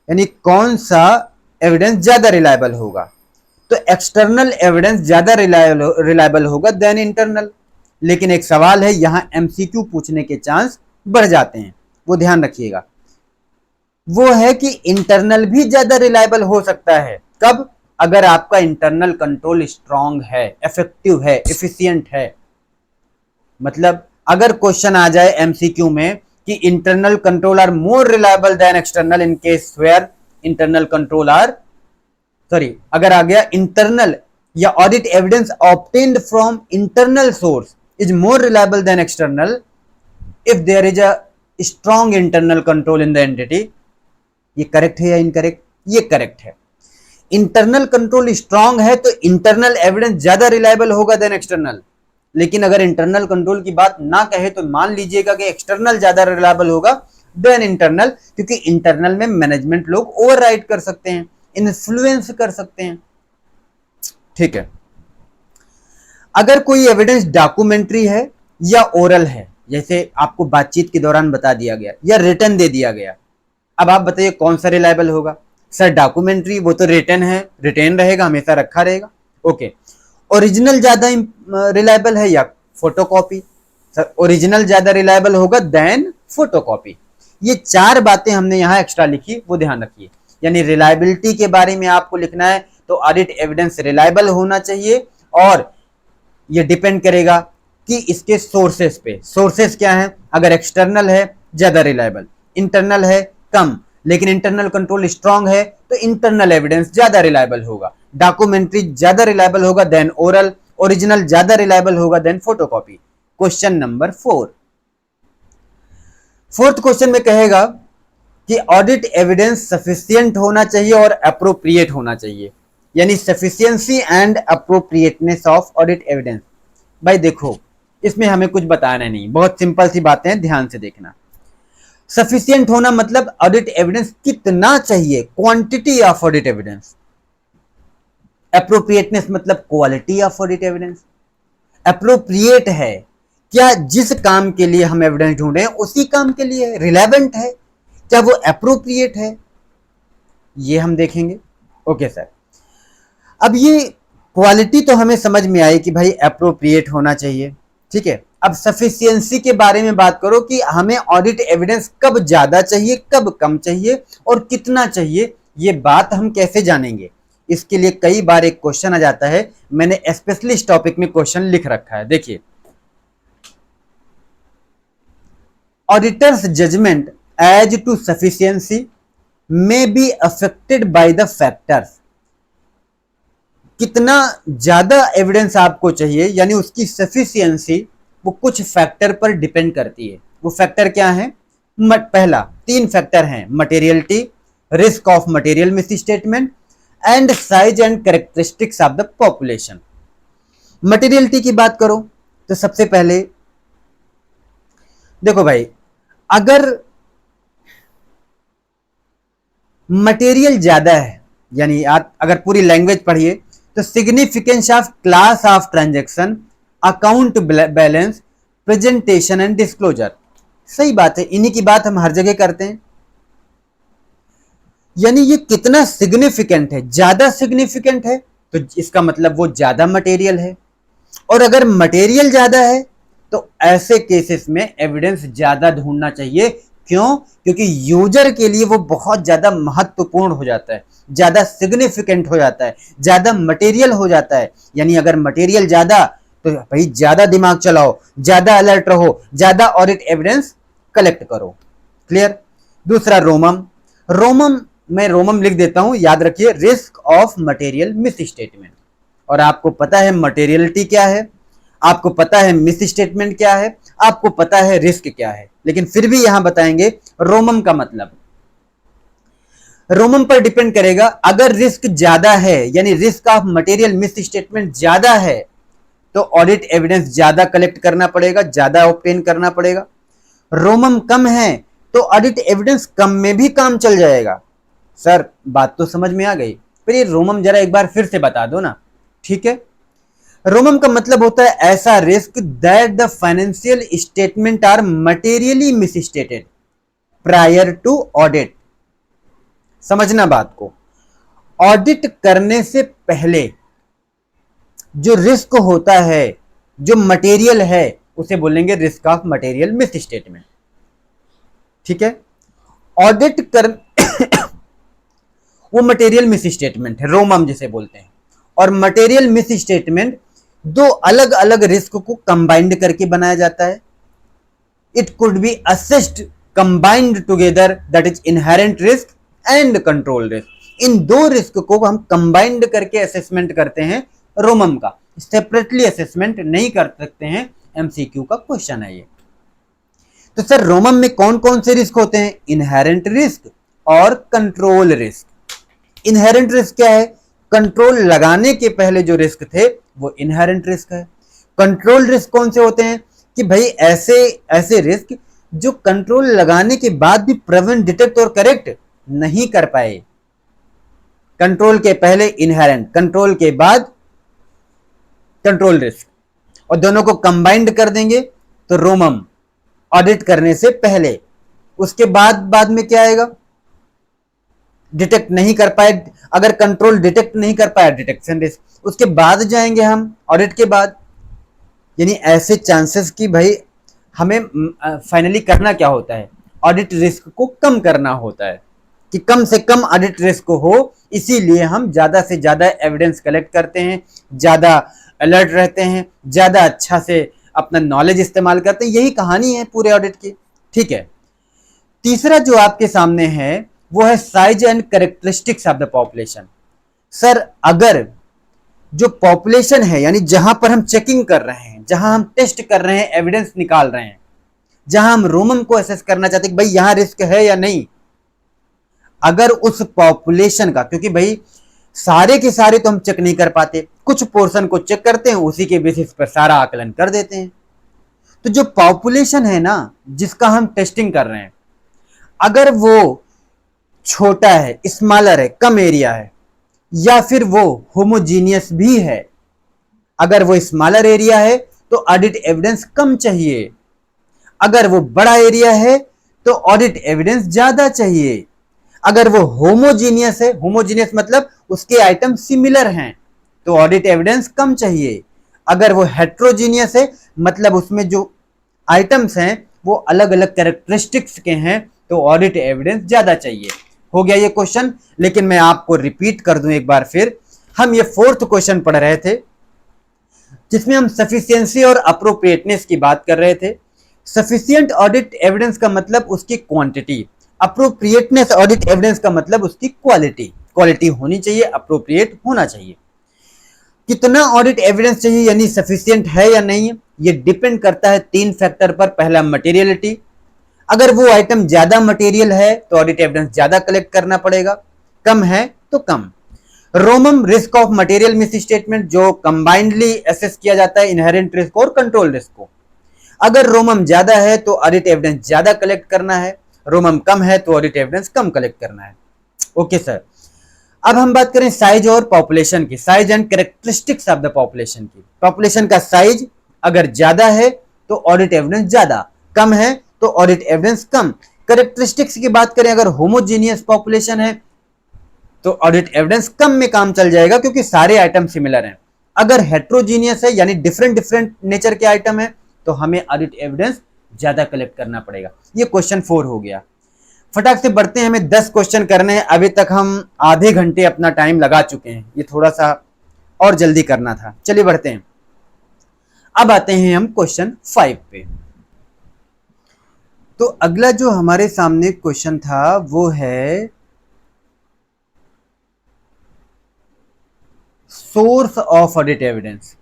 यानी कौन सा एविडेंस ज्यादा रिलायबल होगा। तो एक्सटर्नल एविडेंस ज्यादा रिलायबल होगा देन इंटरनल। लेकिन एक सवाल है, यहां एमसीक्यू पूछने के चांस बढ़ जाते हैं, वो ध्यान रखिएगा। वो है कि इंटरनल भी ज्यादा रिलायबल हो सकता है। कब? अगर आपका इंटरनल कंट्रोल स्ट्रांग है, इफेक्टिव है, एफिशिएंट है। मतलब अगर क्वेश्चन आ जाए एमसीक्यू में कि internal control are more reliable than external in case where internal control are, sorry, अगर आ गया इंटरनल या audit evidence obtained from internal source is more reliable than external if there is a strong internal control in the entity. ये correct है या incorrect? ये correct है। Internal control strong है तो इंटरनल एविडेंस ज्यादा रिलायबल होगा देन एक्सटर्नल। लेकिन अगर इंटरनल कंट्रोल की बात ना कहे तो मान लीजिएगा कि एक्सटर्नल ज्यादा रिलायबल होगा देन इंटरनल, क्योंकि इंटरनल में मैनेजमेंट लोग ओवरराइड कर सकते हैं, इन्फ्लुएंस कर सकते हैं। ठीक है। अगर कोई एविडेंस डॉक्यूमेंट्री है या ओरल है, जैसे आपको बातचीत के दौरान बता दिया गया या रिटर्न दे दिया गया, अब आप बताइए कौन सा रिलायबल होगा? सर डॉक्यूमेंट्री, वो तो रिटर्न है, रिटेन रहेगा, हमेशा रखा रहेगा। ओके। ओरिजिनल ज्यादा रिलायबल है या फोटोकॉपी? सर ओरिजिनल ज्यादा रिलायबल होगा देन फोटोकॉपी। ये चार बातें हमने यहां एक्स्ट्रा लिखी, वो ध्यान रखिए। यानी रिलायबिलिटी के बारे में आपको लिखना है तो ऑडिट एविडेंस रिलायबल होना चाहिए, और ये डिपेंड करेगा कि इसके सोर्सेस पे। सोर्सेस क्या है? अगर एक्सटर्नल है ज्यादा रिलायबल, इंटरनल है कम, लेकिन इंटरनल कंट्रोल स्ट्रांग है तो इंटरनल एविडेंस ज्यादा रिलायबल होगा। डॉक्यूमेंट्री ज्यादा रिलायबल होगा देन ओरल, ओरिजिनल ज्यादा रिलायबल होगा than photocopy. Question number 4, fourth question में कहेगा कि ऑडिट एविडेंस सफिशिएंट होना चाहिए और अप्रोप्रिएट होना चाहिए, यानी sufficiency and appropriateness of audit evidence. भाई देखो, इसमें हमें कुछ बताना नहीं, बहुत सिंपल सी बातें हैं, ध्यान से देखना। सफिशिएंट होना मतलब ऑडिट एविडेंस कितना चाहिए, quantity of audit evidence. Appropriateness मतलब quality of audit evidence. Appropriate है, क्या जिस काम के लिए हम एविडेंस ढूंढ रहे हैं उसी काम के लिए है, रिलेवेंट है, क्या वो अप्रोप्रिएट है, ये हम देखेंगे। Okay sir. अब ये क्वालिटी तो हमें समझ में आई कि भाई अप्रोप्रिएट होना चाहिए, ठीक है। अब सफिशिएंसी के बारे में बात करो कि हमें ऑडिट एविडेंस कब ज्यादा चाहिए, कब कम चाहिए और कितना चाहिए, ये बात हम कैसे जानेंगे? इसके लिए कई बार एक क्वेश्चन आ जाता है, मैंने स्पेशली इस टॉपिक में क्वेश्चन लिख रखा है, देखिए। Auditor's judgement as to sufficiency may be affected by the factors. कितना ज्यादा एविडेंस आपको चाहिए यानी उसकी सफिशिएंसी वो कुछ फैक्टर पर डिपेंड करती है। वो फैक्टर क्या है? पहला, 3 फैक्टर हैं, materiality, risk of material miss statement and size and characteristics of the population. Materiality की बात करो तो सबसे पहले देखो भाई, अगर मटेरियल ज्यादा है, यानी आप अगर पूरी लैंग्वेज पढ़िए तो significance of class of transaction, account balance, presentation and disclosure. सही बात है, इन्हीं की बात हम हर जगह करते हैं। यानी ये कितना सिग्निफिकेंट है, ज्यादा सिग्निफिकेंट है तो इसका मतलब वो ज्यादा मटेरियल है। और अगर मटेरियल ज्यादा है तो ऐसे केसेस में एविडेंस ज्यादा ढूंढना चाहिए। क्यों? क्योंकि यूजर के लिए वो बहुत ज्यादा महत्वपूर्ण हो जाता है, ज्यादा सिग्निफिकेंट हो जाता है, ज्यादा मटेरियल हो जाता है। यानी अगर मटेरियल ज्यादा तो भाई ज्यादा दिमाग चलाओ, ज्यादा अलर्ट रहो, ज्यादा ऑडिट एविडेंस कलेक्ट करो। क्लियर? दूसरा रोमम। रोमम, मैं रोमम लिख देता हूं, याद रखिए, risk of material miss statement. और आपको पता है मटेरियलिटी क्या है, आपको पता है मिस स्टेटमेंट क्या है, आपको पता है रिस्क क्या है, लेकिन फिर भी यहां बताएंगे रोमम का मतलब। रोमम पर डिपेंड करेगा। अगर रिस्क ज्यादा है, यानी risk of material miss statement ज्यादा है, तो ऑडिट एविडेंस ज्यादा कलेक्ट करना पड़ेगा, ज्यादा ऑब्टेन करना पड़ेगा। रोमम कम है तो ऑडिट एविडेंस कम में भी काम चल जाएगा। सर बात तो समझ में आ गई, पर ये रोमम जरा एक बार फिर से बता दो ना। ठीक है, रोमम का मतलब होता है ऐसा risk that the financial statement are materially misstated prior to audit. समझना बात को, ऑडिट करने से पहले जो रिस्क होता है, जो मटेरियल है, उसे बोलेंगे risk of material miss statement. ठीक है, ऑडिट कर वो मटेरियल मिस स्टेटमेंट है, रोमम जिसे बोलते हैं। और मटेरियल मिस स्टेटमेंट दो अलग अलग रिस्क को कंबाइंड करके बनाया जाता है। It could be assessed combined together, that is inherent risk and control risk. इन दो रिस्क को हम कंबाइंड करके असेसमेंट करते हैं रोमम का, सेपरेटली असेसमेंट नहीं कर सकते हैं। एमसीक्यू का क्वेश्चन है ये। तो सर रोमम में कौन कौन से रिस्क होते हैं? इनहेरेंट रिस्क और कंट्रोल रिस्क। इनहेरेंट रिस्क क्या है? कंट्रोल लगाने के पहले जो रिस्क थे वो इनहेरेंट रिस्क है। कंट्रोल रिस्क कौन से होते हैं? कि भाई ऐसे ऐसे रिस्क जो कंट्रोल लगाने के बाद भी प्रिवेंट, डिटेक्ट और करेक्ट नहीं कर पाए। कंट्रोल के पहले इनहेरेंट, कंट्रोल के बाद कंट्रोल रिस्क, और दोनों को कंबाइंड कर देंगे तो रोमम, ऑडिट करने से पहले। उसके बाद में क्या आएगा? डिटेक्ट नहीं कर पाए, अगर कंट्रोल डिटेक्ट नहीं कर पाया, डिटेक्शन रिस्क। उसके बाद जाएंगे हम ऑडिट के बाद। यानी ऐसे चांसेस कि भाई हमें फाइनली करना क्या होता है? ऑडिट रिस्क को कम करना होता है कि कम से कम ऑडिट रिस्क हो। इसीलिए हम ज्यादा से ज्यादा एविडेंस कलेक्ट करते हैं, ज्यादा अलर्ट रहते हैं, ज्यादा अच्छा से अपना नॉलेज इस्तेमाल करते हैं। यही कहानी है पूरे ऑडिट की। ठीक है, तीसरा जो आपके सामने है वो है size and characteristics of the population. Sir अगर जो पॉपुलेशन है, यानी जहां पर हम चेकिंग कर रहे हैं, जहां हम टेस्ट कर रहे हैं, एविडेंस निकाल रहे हैं, जहां हम रोमम को असेस करना चाहते हैं कि भाई यहां रिस्क है या नहीं, अगर उस पॉपुलेशन का, क्योंकि भाई सारे के सारे तो हम चेक नहीं कर पाते, कुछ पोर्शन को चेक करते हैं, उसी के बेसिस पर सारा आकलन कर देते हैं। तो जो पॉपुलेशन है ना जिसका हम टेस्टिंग कर रहे हैं, अगर वो छोटा है, स्मॉलर है, कम एरिया है, या फिर वो होमोजीनियस भी है, अगर वो स्मॉलर एरिया है तो ऑडिट एविडेंस कम चाहिए, अगर वो बड़ा एरिया है तो ऑडिट एविडेंस ज्यादा चाहिए, अगर वो होमोजीनियस है, होमोजीनियस मतलब उसके आइटम सिमिलर हैं, तो ऑडिट एविडेंस कम चाहिए, अगर वो हेट्रोजीनियस है मतलब उसमें जो आइटम्स हैं वो अलग अलग कैरेक्टरिस्टिक्स के हैं, तो ऑडिट एविडेंस ज्यादा चाहिए। हो गया ये क्वेश्चन, लेकिन मैं आपको रिपीट कर दूं एक बार फिर। हम ये फोर्थ क्वेश्चन पढ़ रहे थे जिसमें हम सफिशिएंसी और अप्रोप्रिएटनेस की बात कर रहे थे। सफिशिएंट ऑडिट एविडेंस का मतलब उसकी क्वांटिटी, अप्रोप्रिएटनेस ऑडिट एविडेंस का मतलब उसकी क्वालिटी। क्वालिटी होनी चाहिए, अप्रोप्रिएट होना चाहिए। कितना ऑडिट एविडेंस चाहिए, यानी सफिशिएंट है या नहीं, ये डिपेंड करता है तीन फैक्टर पर। पहला मटेरियलिटी, अगर वो आइटम ज्यादा मटेरियल है तो ऑडिट एविडेंस ज्यादा कलेक्ट करना पड़ेगा, कम है तो कम। ROMM, risk of material misstatement, जो कंबाइंडली एसेस किया जाता है इनहेरेंट रिस्क और कंट्रोल रिस्क को। अगर रोमम ज्यादा है तो ऑडिट एविडेंस ज्यादा कलेक्ट करना है, रोमम कम है तो ऑडिट एविडेंस कम कलेक्ट करना है। Okay sir. अब हम बात करें साइज और पॉपुलेशन की, size and characteristics of the population की। पॉपुलेशन का साइज अगर ज्यादा है तो ऑडिट एविडेंस ज्यादा, कम है तो ऑडिट एविडेंस कम। कैरेक्टरिस्टिक्स की बात करें, अगर होमोजीनियस पॉपुलेशन है तो ऑडिट एविडेंस कम में काम चल जाएगा क्योंकि सारे आइटम सिमिलर हैं। अगर हेट्रोजीनियस है यानी डिफरेंट डिफरेंट नेचर के आइटम है तो हमें ऑडिट एविडेंस ज्यादा कलेक्ट करना पड़ेगा। ये क्वेश्चन 4 हो गया। फटाक से बढ़ते हैं, हमें 10 क्वेश्चन करने हैं। अभी तक हम आधे घंटे अपना टाइम लगा चुके हैं, ये थोड़ा सा और जल्दी करना था। चलिए बढ़ते हैं। अब आते हैं हम क्वेश्चन 5 पे। तो अगला जो हमारे सामने क्वेश्चन था वो है सोर्स ऑफ ऑडिट एविडेंस।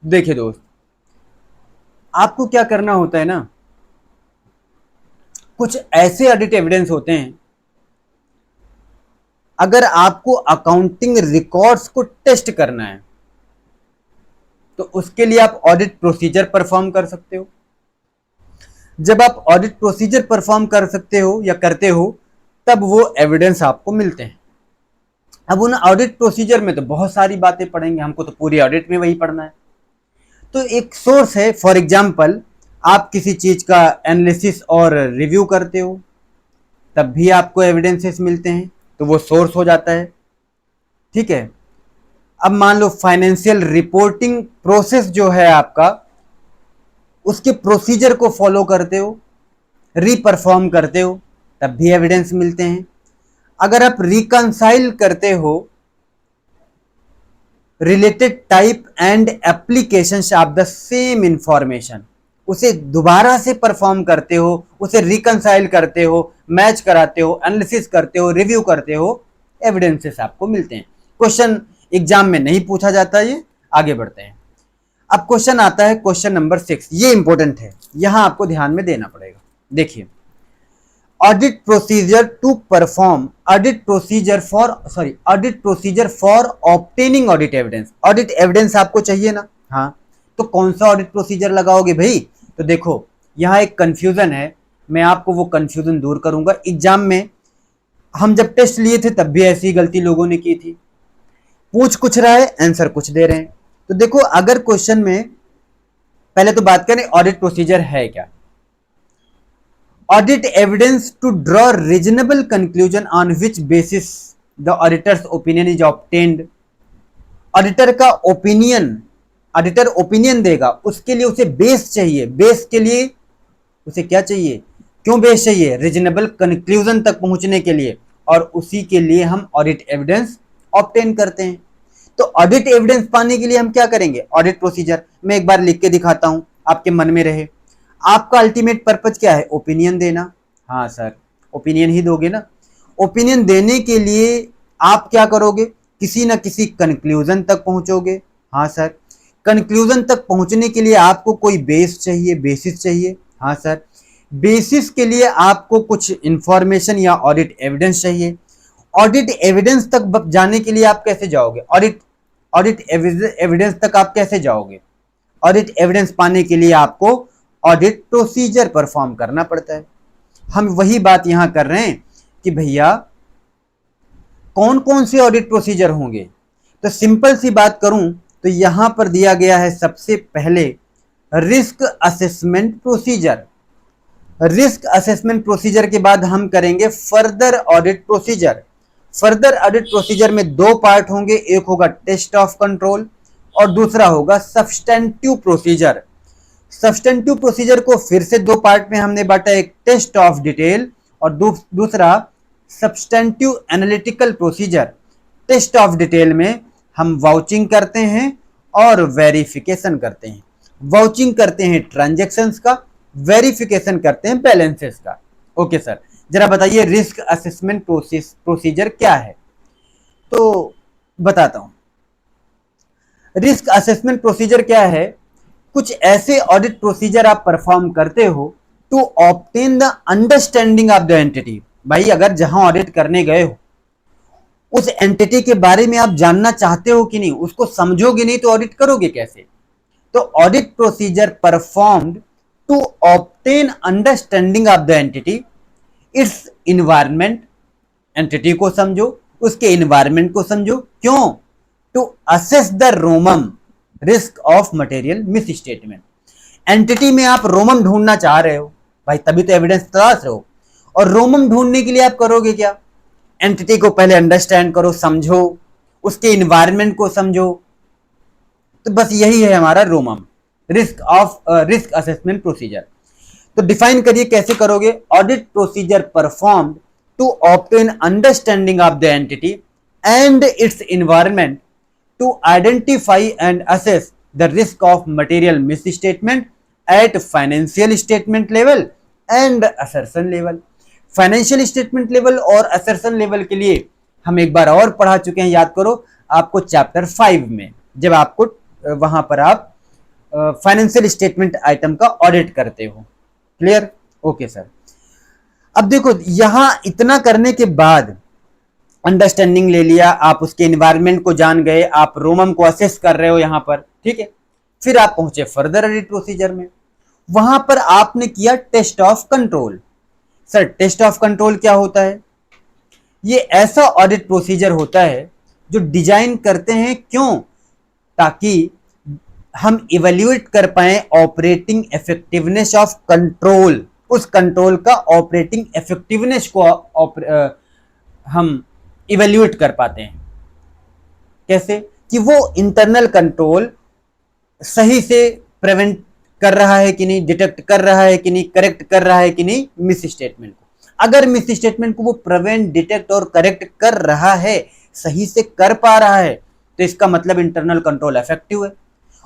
देखिए दोस्त, आपको क्या करना होता है ना, कुछ ऐसे ऑडिट एविडेंस होते हैं, अगर आपको अकाउंटिंग रिकॉर्ड्स को टेस्ट करना है तो उसके लिए आप ऑडिट प्रोसीजर परफॉर्म कर सकते हो। जब आप ऑडिट प्रोसीजर परफॉर्म कर सकते हो या करते हो तब वो एविडेंस आपको मिलते हैं। अब उन ऑडिट प्रोसीजर में तो बहुत सारी बातें पढ़ेंगे, हमको तो पूरी ऑडिट में वही पढ़ना है। तो एक सोर्स है, फॉर एग्जाम्पल आप किसी चीज का एनालिसिस और रिव्यू करते हो तब भी आपको एविडेंसेस मिलते हैं, तो वो सोर्स हो जाता है। ठीक है। अब मान लो फाइनेंशियल रिपोर्टिंग प्रोसेस जो है आपका, उसके प्रोसीजर को फॉलो करते हो, रीपरफॉर्म करते हो, तब भी एविडेंस मिलते हैं। अगर आप रिकंसाइल करते हो related type and applications of the same information, उसे दोबारा से परफॉर्म करते हो, उसे रिकंसाइल करते हो, मैच कराते हो, एनालिसिस करते हो, रिव्यू करते हो, एविडेंसेस आपको मिलते हैं। क्वेश्चन एग्जाम में नहीं पूछा जाता ये। आगे बढ़ते हैं। अब क्वेश्चन आता है क्वेश्चन नंबर 6। ये इंपॉर्टेंट है, यहां आपको ध्यान में देना पड़ेगा। देखिए, audit procedure to perform audit procedure for obtaining audit evidence. Audit evidence आपको चाहिए ना, हाँ, तो कौन सा ऑडिट प्रोसीजर लगाओगे भाई? तो देखो, यहां एक कंफ्यूजन है, मैं आपको वो कंफ्यूजन दूर करूंगा। एग्जाम में हम जब टेस्ट लिए थे तब भी ऐसी गलती लोगों ने की थी, पूछ कुछ रहा है, आंसर कुछ दे रहे हैं। तो देखो, अगर क्वेश्चन में पहले तो बात करें ऑडिट प्रोसीजर है क्या। Audit evidence to draw reasonable conclusion on which basis the auditor's opinion is obtained. Auditor का ओपिनियन, ऑडिटर ओपिनियन देगा, उसके लिए उसे बेस चाहिए। बेस के लिए उसे क्या चाहिए? क्यों बेस चाहिए? रीजनेबल कंक्लूजन तक पहुंचने के लिए, और उसी के लिए हम ऑडिट एविडेंस ऑब्टेन करते हैं। तो ऑडिट एविडेंस पाने के लिए हम क्या करेंगे? ऑडिट प्रोसीजर मैं एक बार लिख के दिखाता हूं, आपके मन में रहे। आपका अल्टीमेट पर्पज क्या है? ओपिनियन देना। हाँ सर, ओपिनियन ही दोगे ना। ओपिनियन देने के लिए आप क्या करोगे? किसी ना किसी कंक्लूजन तक पहुंचोगे। हाँ सर, कंक्लूजन तक पहुंचने के लिए आपको कोई बेस चाहिए, बेसिस चाहिए। हाँ सर, बेसिस के लिए आपको कुछ इंफॉर्मेशन या ऑडिट एविडेंस चाहिए। ऑडिट एविडेंस तक जाने के लिए आप कैसे जाओगे? ऑडिट एविडेंस तक आप कैसे जाओगे? ऑडिट एविडेंस पाने के लिए आपको ऑडिट प्रोसीजर परफॉर्म करना पड़ता है। हम वही बात यहां कर रहे हैं कि भैया कौन कौन से ऑडिट प्रोसीजर होंगे। तो सिंपल सी बात करूं तो यहां पर दिया गया है सबसे पहले risk assessment procedure. Risk assessment procedure के बाद हम करेंगे further audit procedure. Further audit procedure में दो पार्ट होंगे, एक होगा टेस्ट ऑफ कंट्रोल और दूसरा होगा सब्सटेंटिव प्रोसीजर। सब्सटेंटिव प्रोसीजर को फिर से दो पार्ट में हमने बांटा, एक टेस्ट ऑफ डिटेल और दूसरा substantive analytical procedure. Test of detail में हम वाउचिंग करते हैं और वेरिफिकेशन करते हैं। वाउचिंग करते हैं ट्रांजैक्शंस का, वेरिफिकेशन करते हैं बैलेंसेस का। ओके सर, जरा बताइए रिस्क असेसमेंट प्रोसीजर क्या है? तो बताता हूं। रिस्क असेसमेंट प्रोसीजर क्या है? कुछ ऐसे ऑडिट प्रोसीजर आप परफॉर्म करते हो to obtain the understanding of the entity. भाई अगर जहां ऑडिट करने गए हो उस एंटिटी के बारे में आप जानना चाहते हो कि नहीं, उसको समझोगे नहीं तो ऑडिट करोगे कैसे? तो audit procedure performed to obtain understanding of the entity, it's environment, entity को समझो, उसके इन्वायरमेंट को समझो, क्यों? To assess the ROMM risk of material misstatement. Entity में आप रोमम ढूंढना चाह रहे हो भाई, तभी तो एविडेंस तलाश रहे हो, और रोमम ढूंढने के लिए आप करोगे क्या? एंटिटी को पहले अंडरस्टैंड करो, समझो, उसके इन्वायरमेंट को समझो। तो बस यही है हमारा रोमम, रिस्क असेसमेंट प्रोसीजर। तो डिफाइन करिए, कैसे करोगे? Audit procedure performed to obtain understanding of the entity and its environment, to identify and assess the risk of material misstatement at financial statement level and assertion level. Financial statement level और assertion level के लिए हम एक बार और पढ़ा चुके हैं, याद करो, आपको चैप्टर 5 में, जब आपको वहां पर आप फाइनेंशियल स्टेटमेंट आइटम का ऑडिट करते हो। क्लियर? Okay sir. अब देखो, यहां इतना करने के बाद अंडरस्टैंडिंग ले लिया, आप उसके एनवायरनमेंट को जान गए, आप रोमम को असेस कर रहे हो यहां पर, ठीक है। फिर आप पहुंचे फर्दर ऑडिट प्रोसीजर में, वहां पर आपने किया test of control. Sir, test of control क्या होता है? ये ऐसा ऑडिट प्रोसीजर होता है जो डिजाइन करते हैं, क्यों? ताकि हम इवेल्युएट कर पाए ऑपरेटिंग इफेक्टिवनेस ऑफ कंट्रोल, उस कंट्रोल का ऑपरेटिंग इफेक्टिवनेस को हम इवेल्युएट कर पाते हैं। कैसे? कि वो इंटरनल कंट्रोल सही से प्रिवेंट कर रहा है कि नहीं, डिटेक्ट कर रहा है कि नहीं, करेक्ट कर रहा है कि नहीं मिस स्टेटमेंट को। अगर मिस स्टेटमेंट को वो प्रिवेंट, डिटेक्ट और करेक्ट कर रहा है, सही से कर पा रहा है, तो इसका मतलब इंटरनल कंट्रोल इफेक्टिव है।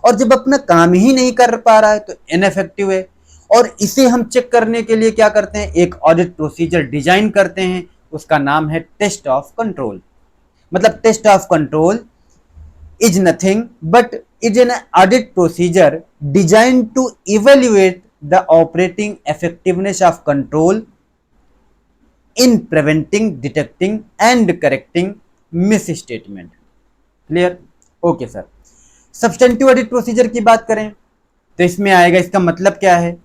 और जब अपना काम ही नहीं कर पा रहा है तो इनइफेक्टिव है। और इसे हम चेक करने के लिए क्या करते हैं? एक ऑडिट प्रोसीजर डिजाइन करते हैं, उसका नाम है टेस्ट ऑफ कंट्रोल। मतलब test of control is nothing but is an audit procedure designed to evaluate the operating effectiveness of control in preventing, detecting and correcting misstatement. Clear? Okay sir. Substantive audit procedure की बात करें तो इसमें आएगा, इसका मतलब क्या है?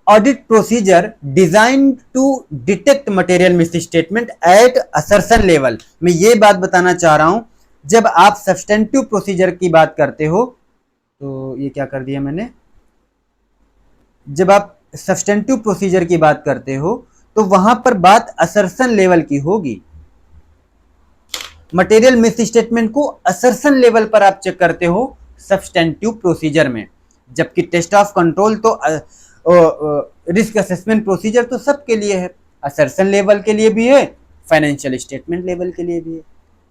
Audit procedure designed to detect material misstatement at assertion level। मैं ये बात बताना चाह रहा हूं, जब आप सब्सटेंटिव प्रोसीजर की बात करते हो, तो ये क्या कर दिया मैंने, जब आप सब्सटेंटिव प्रोसीजर की बात करते हो तो वहां पर बात असर्शन लेवल की होगी। मटेरियल मिस स्टेटमेंट को असर्शन लेवल पर आप चेक करते हो सब्सटेंटिव प्रोसीजर में, जबकि टेस्ट ऑफ कंट्रोल तो रिस्क असेसमेंट प्रोसीजर तो सबके लिए है, असर्शन लेवल के लिए भी है, फाइनेंशियल स्टेटमेंट लेवल के लिए भी है।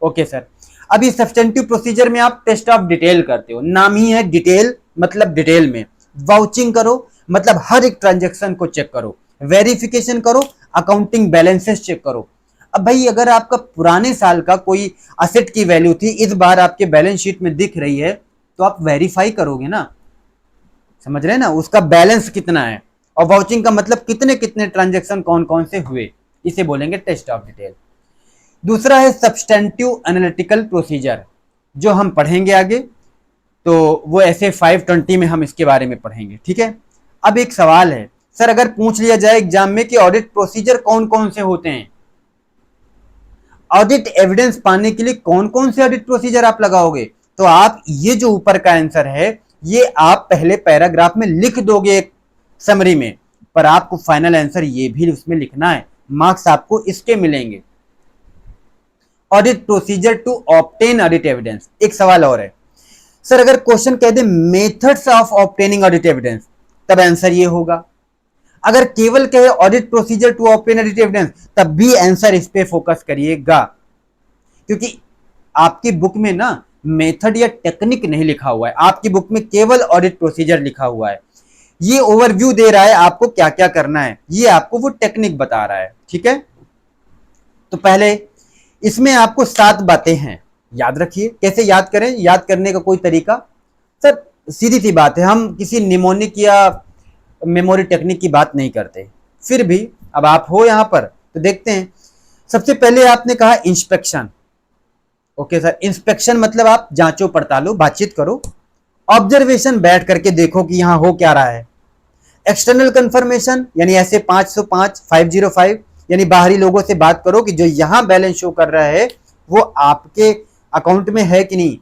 Okay sir. अभी सब्सटेंटिव प्रोसीजर में आप टेस्ट ऑफ डिटेल करते हो, नाम ही है डिटेल, मतलब डिटेल में वाउचिंग करो, मतलब हर एक ट्रांजैक्शन को चेक करो, वेरिफिकेशन करो, अकाउंटिंग बैलेंसेस चेक करो। अब भाई, अगर आपका पुराने साल का कोई असेट की वैल्यू थी, इस बार आपके बैलेंस शीट में दिख रही है, तो आप वेरीफाई करोगे ना, समझ रहे हैं ना, उसका बैलेंस कितना है। और वाउचिंग का मतलब कितने कितने ट्रांजैक्शन कौन कौन से हुए, इसे बोलेंगे टेस्ट ऑफ डिटेल। दूसरा है सब्सटेंटिव एनालिटिकल प्रोसीजर, जो हम पढ़ेंगे आगे, तो वो ऐसे 520 में हम इसके बारे में पढ़ेंगे, ठीक है। अब एक सवाल है सर, अगर पूछ लिया जाए एग्जाम में कि ऑडिट प्रोसीजर कौन कौन से होते हैं, ऑडिट एविडेंस पाने के लिए कौन कौन से ऑडिट प्रोसीजर आप लगाओगे, तो आप ये जो ऊपर का आंसर है, ये आप पहले पैराग्राफ में लिख दोगे एक समरी में, पर आपको फाइनल आंसर ये भी उसमें लिखना है, मार्क्स आपको इसके मिलेंगे। Audit procedure to obtain audit evidence. एक सवाल और है सर, अगर क्वेश्चन कह दे methods of obtaining audit evidence, तब आंसर ये होगा। अगर केवल कहे audit procedure to obtain audit evidence, तब भी आंसर इस पे फोकस करिएगा, क्योंकि आपकी बुक में ना मेथड या टेक्निक नहीं लिखा हुआ है, आपकी बुक में केवल ऑडिट प्रोसीजर लिखा हुआ है। ये ओवरव्यू दे रहा है आपको क्या क्या करना है, ये आपको वो टेक्निक बता रहा है, ठीक है। तो पहले इसमें आपको 7 बातें हैं, याद रखिए। कैसे याद करें? याद करने का कोई तरीका? सर सीधी सी बात है, हम किसी निमोनिक या मेमोरी टेक्निक की बात नहीं करते, फिर भी अब आप हो यहां पर तो देखते हैं। सबसे पहले आपने कहा इंस्पेक्शन। ओके सर, इंस्पेक्शन मतलब आप जांचो पड़तालो, बातचीत करो। ऑब्जर्वेशन, बैठ करके देखो कि यहां हो क्या रहा है। एक्सटर्नल कंफर्मेशन यानी ऐसे 505 505 यानी बाहरी लोगों से बात करो कि जो यहां बैलेंस शो कर रहा है वो आपके अकाउंट में है कि नहीं।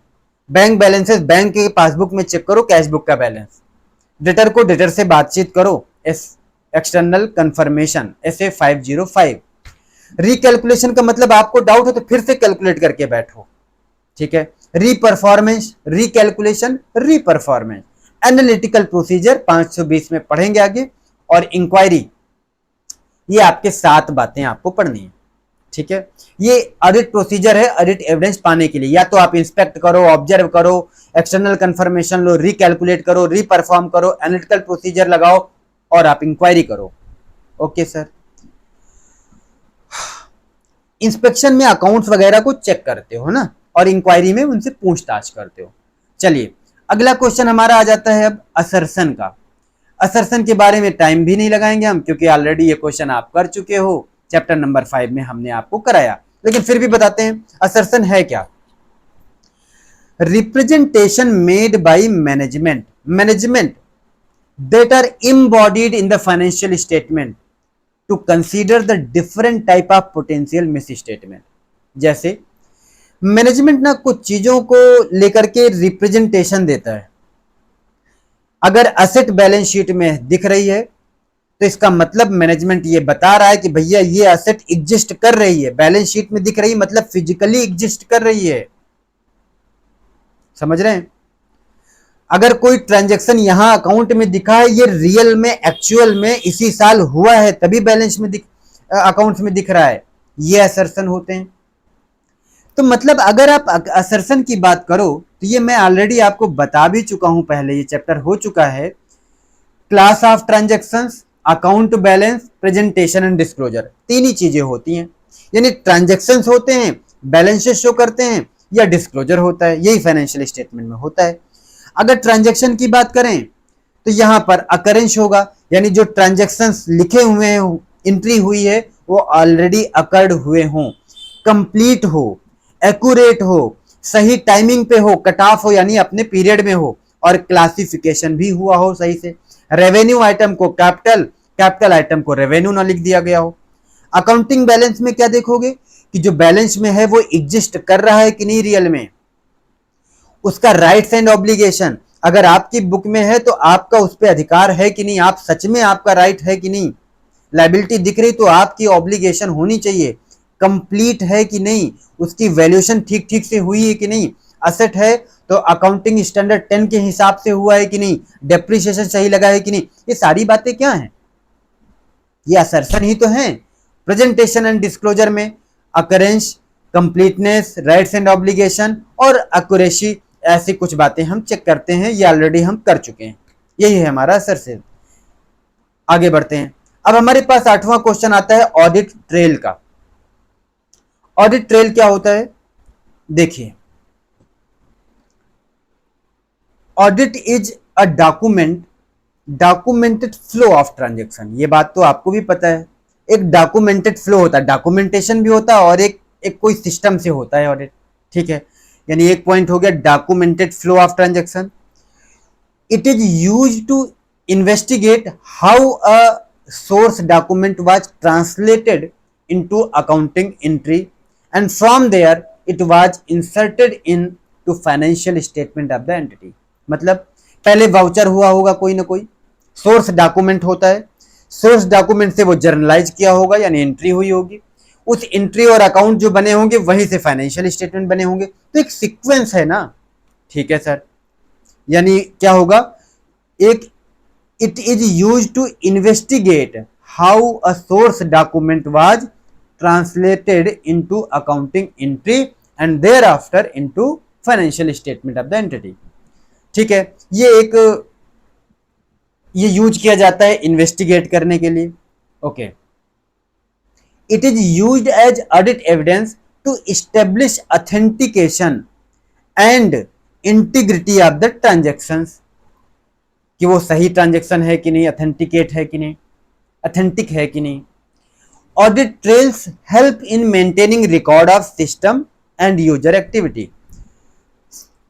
बैंक बैलेंसेस बैंक के पासबुक में चेक करो, कैशबुक का बैलेंस। डेटर को डेटर से बातचीत करो, एक्सटर्नल कंफर्मेशन ऐसे 505। रिकैलकुलेशन का मतलब आपको डाउट हो तो फिर से कैलकुलेट करके बैठो, ठीक है। Reperformance, recalculation, reperformance. Analytical procedure 520 में पढ़ेंगे आगे। और इंक्वायरी, ये आपके 7 बातें आपको पढ़नी है, ठीक है। ये ऑडिट प्रोसीजर है ऑडिट एविडेंस पाने के लिए। या तो आप इंस्पेक्ट करो, ऑब्जर्व करो, एक्सटर्नल कंफर्मेशन लो, रिकैलकुलेट करो, रीपरफॉर्म करो, एनालिटिकल प्रोसीजर लगाओ और आप इंक्वायरी करो। Okay sir. इंस्पेक्शन में अकाउंट्स वगैरह को चेक करते हो ना, और इंक्वायरी में उनसे पूछताछ करते हो। चलिए अगला क्वेश्चन हमारा आ जाता है अब असर्शन का। असर्शन के बारे में टाइम भी नहीं लगाएंगे हम, क्योंकि ऑलरेडी ये क्वेश्चन आप कर चुके हो, चैप्टर नंबर 5 में हमने आपको कराया, लेकिन फिर भी बताते हैं असर्शन है क्या। Representation made by management that are embodied in the financial statement to consider the different type of potential misstatement। जैसे मैनेजमेंट ना कुछ चीजों को लेकर के रिप्रेजेंटेशन देता है। अगर असेट बैलेंस शीट में दिख रही है तो इसका मतलब मैनेजमेंट ये बता रहा है कि भैया ये असेट एग्जिस्ट कर रही है, बैलेंस शीट में दिख रही है मतलब फिजिकली एग्जिस्ट कर रही है। समझ रहे हैं। अगर कोई ट्रांजैक्शन यहां अकाउंट में दिखा है, ये रियल में एक्चुअल में इसी साल हुआ है तभी बैलेंस में अकाउंट्स में दिख रहा है, ये असर्शन होते हैं। तो मतलब अगर आप असर्शन की बात करो तो ये मैं ऑलरेडी आपको बता भी चुका हूं, पहले ये चैप्टर हो चुका है। Class of transactions, account balance, presentation and disclosure, 3 ही चीजें होती हैं। यानी ट्रांजैक्शंस होते हैं, बैलेंसेस शो करते हैं, या डिस्क्लोजर होता है, यही फाइनेंशियल स्टेटमेंट में होता है। अगर ट्रांजैक्शन की बात करें तो यहां पर अकरेंस होगा, यानी जो ट्रांजैक्शंस लिखे हुए हैं, एंट्री हुई है, वो ऑलरेडी अकर्ड हुए हों, कंप्लीट हो, एक्यूरेट हो, सही टाइमिंग पे हो, कट ऑफ हो यानी अपने पीरियड में हो, और क्लासिफिकेशन भी हुआ हो सही से। रेवेन्यू आइटम को कैपिटल आइटम को रेवेन्यू ना लिख दिया गया हो। अकाउंटिंग बैलेंस में क्या देखोगे कि जो बैलेंस में है वो एग्जिस्ट कर रहा है कि नहीं रियल में, उसका राइट्स एंड ऑब्लिगेशन अगर आपकी बुक में है तो आपका उस पर अधिकार है कि नहीं, आप सच में आपका राइट है कि नहीं, लायबिलिटी दिख रही तो आपकी ऑब्लिगेशन होनी चाहिए, कंप्लीट है कि नहीं, उसकी वैल्यूएशन ठीक ठीक से हुई है कि नहीं, असेट है तो अकाउंटिंग स्टैंडर्ड 10 के हिसाब से हुआ है कि नहीं, डेप्रिसिएशन सही लगा है कि नहीं। ये सारी बातें क्या हैं, ये असर्शन ही तो हैं। प्रेजेंटेशन एंड डिस्क्लोजर में occurrence, completeness, rights and obligation और एक्यूरेसी, ऐसी कुछ बातें हम चेक करते हैं, ये ऑलरेडी हम कर चुके हैं। यही है हमारा असर्शन। आगे बढ़ते हैं। अब हमारे पास 8वां क्वेश्चन आता है ऑडिट ट्रेल का। ऑडिट ट्रेल क्या होता है, देखिए, audit is a documented flow of transaction. ये बात तो आपको भी पता है, एक डॉक्यूमेंटेड फ्लो होता है, डॉक्यूमेंटेशन भी होता है और एक कोई सिस्टम से होता है ऑडिट, ठीक है। यानी एक पॉइंट हो गया documented flow of transaction. It is used to investigate how a source document was translated into accounting entry and from there it was inserted into financial statement of the entity। मतलब पहले voucher हुआ होगा कोई ना कोई, source document होता है, source document से वो जर्नलाइज किया होगा यानी एंट्री हुई होगी, उस एंट्री और अकाउंट जो बने होंगे वहीं से फाइनेंशियल स्टेटमेंट बने होंगे। तो एक सीक्वेंस है ना, ठीक है सर। यानी क्या होगा, एक it is used to investigate how a source document was translated into accounting entry and thereafter into financial statement of the entity। ठीक है, ये यूज किया जाता है इन्वेस्टिगेट करने के लिए। Okay, it is used as audit evidence to establish authentication and integrity of the transactions, कि वो सही ट्रांजैक्शन है कि नहीं, ऑथेंटिकेट है कि नहीं, ऑथेंटिक है कि नहीं। Audit trails help in maintaining record of system and user activity.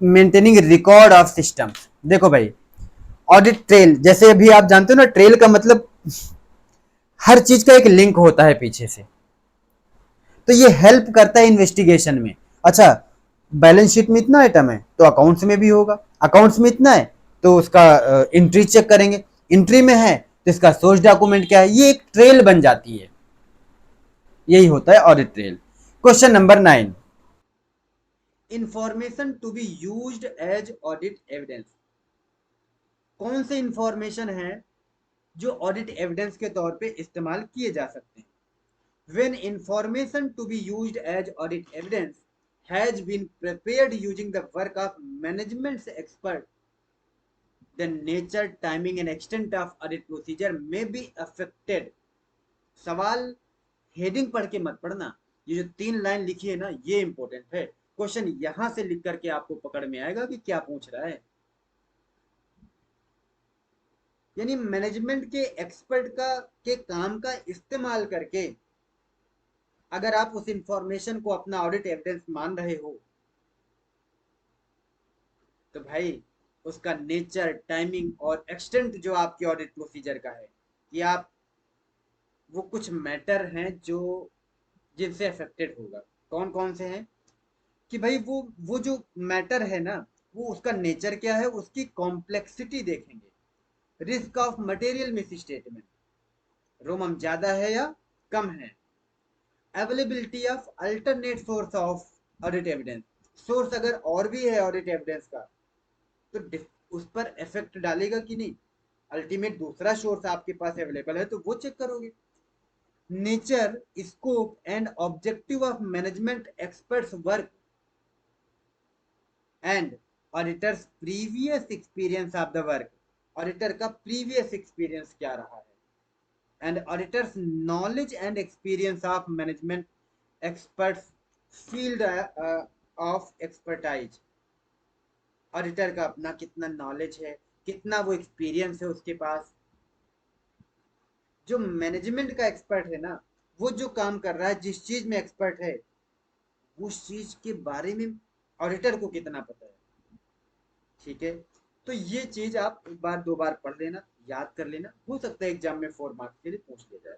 Maintaining record of system, देखो भाई, ऑडिट ट्रेल, जैसे अभी आप जानते हो ना, ट्रेल का मतलब हर चीज का एक लिंक होता है पीछे से, तो ये हेल्प करता है इन्वेस्टिगेशन में। अच्छा, बैलेंस शीट में इतना आइटम है तो अकाउंट्स में भी होगा, अकाउंट्स में इतना है तो उसका एंट्री चेक करेंगे, एंट्री में है तो इसका सोर्स डॉक्यूमेंट क्या है, ये एक ट्रेल बन जाती है। यही होता है audit trail. Question number 9, information to be used as audit evidence. कौन से इंफॉर्मेशन है जो ऑडिट एविडेंस के तौर पे इस्तेमाल किए जा सकते हैं? When information to be used as audit evidence has been prepared using the work of management's expert, the nature, timing and extent of audit procedure may be affected. सवाल हेडिंग पढ़ के मत पढ़ना, ये जो 3 लाइन लिखी है ना, ये इंपॉर्टेंट है। क्वेश्चन यहां से लिख करके आपको पकड़ में आएगा कि क्या पूछ रहा है। यानी मैनेजमेंट के एक्सपर्ट के काम का इस्तेमाल करके अगर आप उस इंफॉर्मेशन को अपना ऑडिट एविडेंस मान रहे हो, तो भाई उसका नेचर, टाइमिंग और एक्सटेंट जो आपके ऑडिट प्रोसीजर का है, कि आप वो कुछ मैटर हैं जो जिनसे अफेक्टेड होगा। कौन कौन से हैं? कि भाई वो जो मैटर है ना, वो उसका नेचर क्या है, उसकी कॉम्प्लेक्सिटी देखेंगे, risk of material miss statement, रोमम ज्यादा है या कम है, availability of alternate source of audit evidence, source अगर और भी है ऑडिट एविडेंस का तो उस पर इफेक्ट डालेगा कि नहीं, अल्टीमेट दूसरा सोर्स आपके पास अवेलेबल है तो वो चेक करोगे। Nature, scope and objective of management experts work and auditors previous experience of the work, auditor का प्रीवियस एक्सपीरियंस क्या रहा है, and auditors knowledge and experience of management experts field of expertise, auditor का अपना कितना knowledge है, कितना वो एक्सपीरियंस है उसके पास। जो मैनेजमेंट का एक्सपर्ट है ना, वो जो काम कर रहा है, जिस चीज में एक्सपर्ट है, उस चीज के बारे में ऑडिटर को कितना पता है। ठीक है, तो ये चीज आप एक बार 2 बार पढ़ लेना, याद कर लेना, हो सकता है एग्जाम में 4 मार्क्स के लिए पूछ लिया जाए।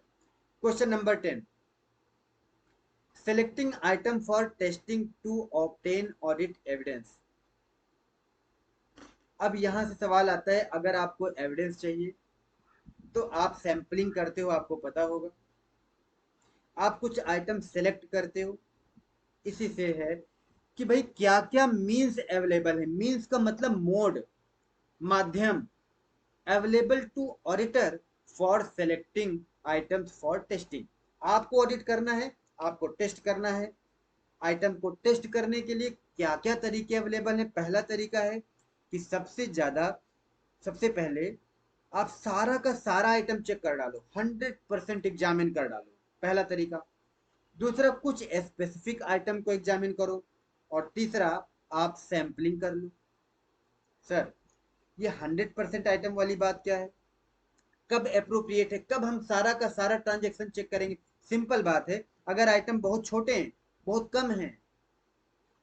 Question number 10, selecting item for testing to obtain audit evidence. अब यहां से सवाल आता है, अगर आपको एविडेंस चाहिए तो आप सैंपलिंग करते हो, आपको पता होगा, आप कुछ आइटम सेलेक्ट करते हो, इसी से है कि भाई क्या क्या मीन्स अवेलेबल है, मीन्स का मतलब मोड, माध्यम, available to auditor for selecting items for testing. आपको ऑडिट करना है, आपको टेस्ट करना है, आइटम को टेस्ट करने के लिए क्या क्या तरीके अवेलेबल है। पहला तरीका है कि सबसे पहले आप सारा का सारा आइटम चेक कर डालो, 100% एग्जामिन कर डालो, पहला तरीका। दूसरा, कुछ स्पेसिफिक आइटम को एग्जामिन करो, और तीसरा आप सैंपलिंग कर लो। सर, ये 100% आइटम वाली बात क्या है, कब अप्रोप्रिएट है, कब हम सारा का सारा ट्रांजेक्शन चेक करेंगे? सिंपल बात है, अगर आइटम बहुत छोटे हैं, बहुत कम हैं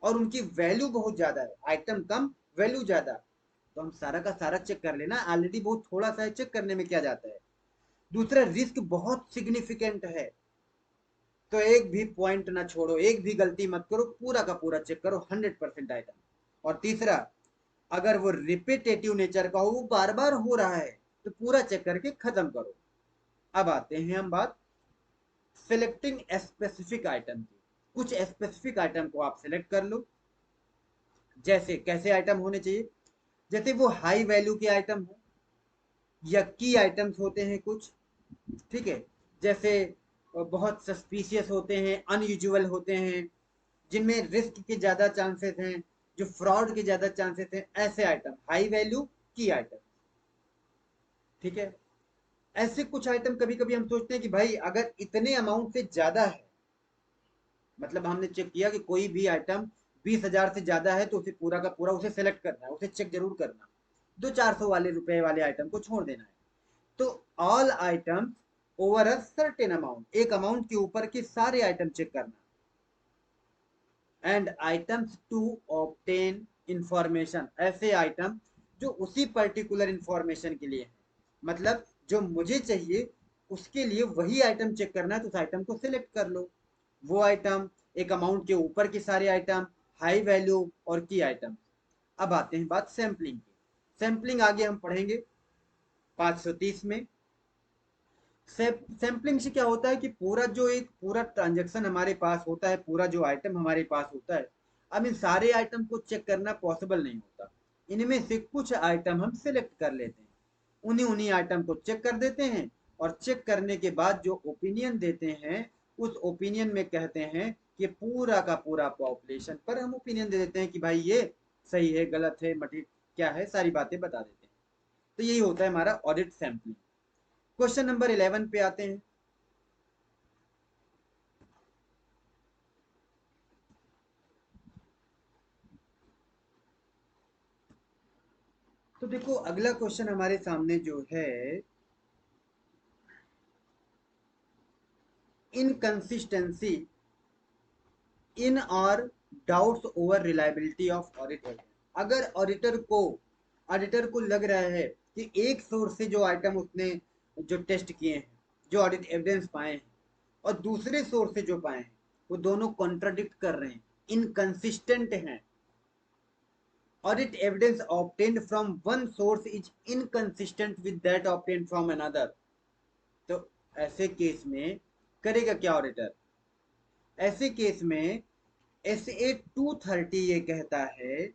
और उनकी वैल्यू बहुत ज्यादा है, आइटम कम वैल्यू ज्यादा, तो हम सारा का सारा चेक कर लेना, ऑलरेडी बहुत थोड़ा सा है, चेक करने में क्या जाता है। दूसरा, रिस्क बहुत सिग्निफिकेंट है तो एक भी पॉइंट ना छोड़ो, एक भी गलती मत करो, पूरा का पूरा चेक करो, 100% आइटम। और तीसरा, अगर वो रिपीटेटिव नेचर का हो, वो बार बार हो रहा है, तो पूरा चेक करके खत्म करो। अब आते हैं हम बात सिलेक्टिंग स्पेसिफिक आइटम की। कुछ स्पेसिफिक आइटम को आप सिलेक्ट कर लो। जैसे कैसे आइटम होने चाहिए? जैसे वो हाई वैल्यू के आइटम हो, या की आइटम्स होते हैं कुछ, ठीक है, जैसे बहुत सस्पिशियस होते हैं, अनयूजुअल होते हैं, जिनमें रिस्क के ज्यादा चांसेस हैं, जो फ्रॉड के ज्यादा चांसेस हैं, ऐसे आइटम हाई वैल्यू की आइटम। ठीक है, ऐसे कुछ आइटम कभी कभी हम सोचते हैं कि भाई अगर इतने अमाउंट से ज्यादा है, मतलब हमने चेक किया कि कोई भी आइटम 20,000 से ज्यादा है तो उसे पूरा का पूरा उसे सेलेक्ट करना है, उसे चेक जरूर करना, 200-400 वाले रुपए वाले आइटम को छोड़ देना है। तो all items over a certain amount, एक अमाउंट के ऊपर के सारे आइटम चेक करना, and items to obtain information, ऐसे आइटम जो उसी पर्टिकुलर इंफॉर्मेशन के लिए है। मतलब जो मुझे चाहिए उसके लिए वही आइटम चेक करना है, तो उस आइटम को सिलेक्ट कर लो। वो आइटम, एक अमाउंट के ऊपर के सारे आइटम, हाई वैल्यू और की आइटम। अब आते हैं बात सैम्पलिंग की। सैम्पलिंग आगे हम पढ़ेंगे 530 में। सैम्पलिंग से क्या होता है कि पूरा ट्रांजेक्शन हमारे पास होता है, पूरा जो आइटम हमारे पास होता है, अब इन सारे आइटम को चेक करना पॉसिबल नहीं होता। इनमें से कुछ आइटम हम सिलेक्ट कर लेते हैं, उन्हीं उन्हीं आइटम को चेक कर देते हैं, और चेक करने के बाद जो ओपिनियन देते हैं, उस ओपिनियन में कहते हैं कि पूरा का पूरा पॉपुलेशन पर हम ओपिनियन दे देते हैं कि भाई ये सही है, गलत है, मटिक क्या है, सारी बातें बता देते हैं। तो यही होता है हमारा ऑडिट सैम्पलिंग। क्वेश्चन नंबर 11 पे आते हैं। तो देखो अगला क्वेश्चन हमारे सामने जो है, इनकंसिस्टेंसी इन और doubts over reliability of audit evidence. अगर ऑडिटर को लग रहा है कि एक सोर्स से जो आइटम उसने जो टेस्ट किए हैं, जो ऑडिट एविडेंस पाए हैं, और दूसरे सोर्स से जो पाए हैं, वो दोनों कॉन्ट्राडिक्ट कर रहे हैं, इनकंसिस्टेंट हैं, audit evidence obtained from one source is inconsistent with that obtained from another, तो ऐसे केस में करेगा क्या ऑडिटर? ऐसे केस में SA 230 ये कहता है,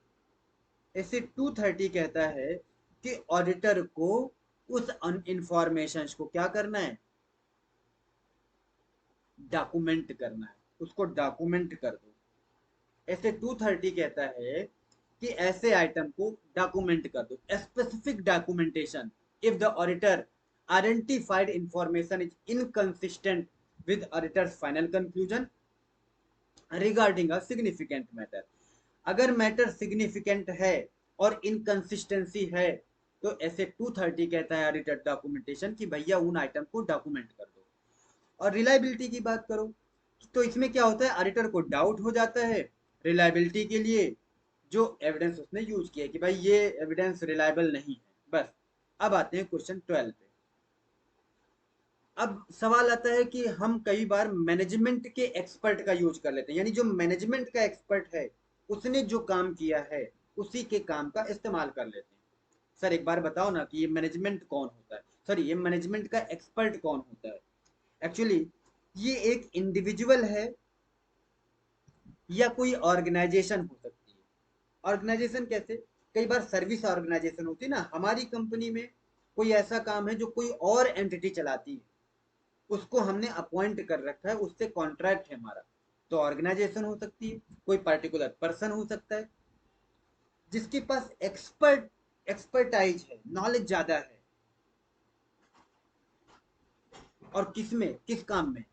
SA 230 कहता है कि ऑडिटर को उस इंफॉर्मेशन को क्या करना है? डॉक्यूमेंट करना है, उसको डॉक्यूमेंट कर दो। SA 230 कहता है कि ऐसे आइटम को डॉक्यूमेंट कर दो, specific documentation if the auditor identified information is inconsistent with auditors final conclusion regarding a significant matter. अगर मैटर सिग्निफिकेंट है और इनकंसिस्टेंसी है, तो SA 230 कहता है ऑडिटर डॉक्यूमेंटेशन कि भैया उन आइटम को डॉक्यूमेंट कर दो। और रिलायबिलिटी की बात करो तो इसमें क्या होता है, ऑडिटर को डाउट हो जाता है रिलायबिलिटी के लिए जो एविडेंस उसने यूज किया कि भाई ये एविडेंस रिलायबल नहीं है। बस अब आते हैं क्वेश्चन 12 पे। अब सवाल आता है कि हम कई बार मैनेजमेंट के एक्सपर्ट का यूज कर लेते हैं, यानी जो मैनेजमेंट का एक्सपर्ट है उसने जो काम किया है उसी के काम का इस्तेमाल कर लेते हैं। सर एक बार बताओ ना कि ये मैनेजमेंट कौन होता है, सॉरी ये मैनेजमेंट का एक्सपर्ट कौन होता है? एक्चुअली ये एक इंडिविजुअल है या कोई ऑर्गेनाइजेशन हो सकती है। ऑर्गेनाइजेशन कैसे? कई बार सर्विस ऑर्गेनाइजेशन होती है ना, हमारी कंपनी में कोई ऐसा काम है जो कोई और एंटिटी चलाती है, उसको हमने अपॉइंट कर रखा है, उससे कॉन्ट्रैक्ट है हमारा, तो ऑर्गेनाइजेशन हो सकती है। कोई पर्टिकुलर पर्सन हो सकता है जिसके पास एक्सपर्टाइज है, नॉलेज ज्यादा है, और किस काम में?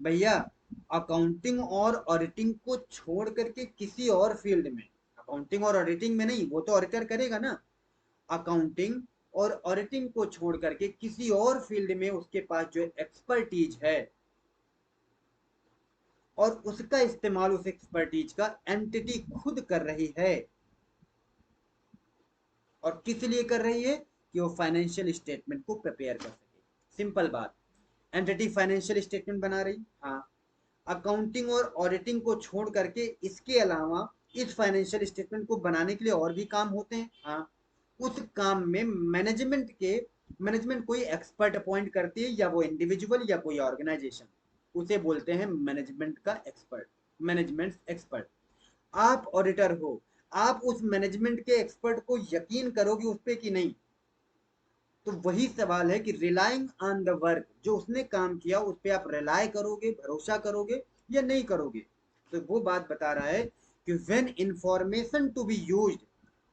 भैया अकाउंटिंग और ऑडिटिंग को छोड़ करके किसी और फील्ड में, अकाउंटिंग और ऑडिटिंग में नहीं, वो तो ऑडिटर करेगा ना, अकाउंटिंग और ऑडिटिंग को छोड़ करके किसी और फील्ड में उसके पास जो एक्सपर्टीज है, और उसका इस्तेमाल उस एक्सपर्टीज का एंटिटी खुद कर रही है। और किस लिए कर रही है? कि वो फाइनेंशियल स्टेटमेंट को प्रिपेयर कर सके। सिंपल बात, एंटिटी फाइनेंशियल स्टेटमेंट बना रही, हाँ। अकाउंटिंग और ऑडिटिंग को छोड़ करके इसके अलावा इस फाइनेंशियल स्टेटमेंट को बनाने के लिए और भी काम होते हैं, हाँ। उस काम में मैनेजमेंट कोई एक्सपर्ट अपॉइंट करती है, या वो इंडिविजुअल या कोई ऑर्गेनाइजेशन, उसे बोलते हैं मैनेजमेंट का एक्सपर्ट, मैनेजमेंट एक्सपर्ट। आप ऑडिटर हो, आप उस मैनेजमेंट के एक्सपर्ट को यकीन करोगे उस पर कि नहीं? तो वही सवाल है कि रिलाइंग ऑन द वर्क, जो उसने काम किया उस पर आप रिलाय करोगे, भरोसा करोगे या नहीं करोगे? तो वो बात बता रहा है कि when information to be used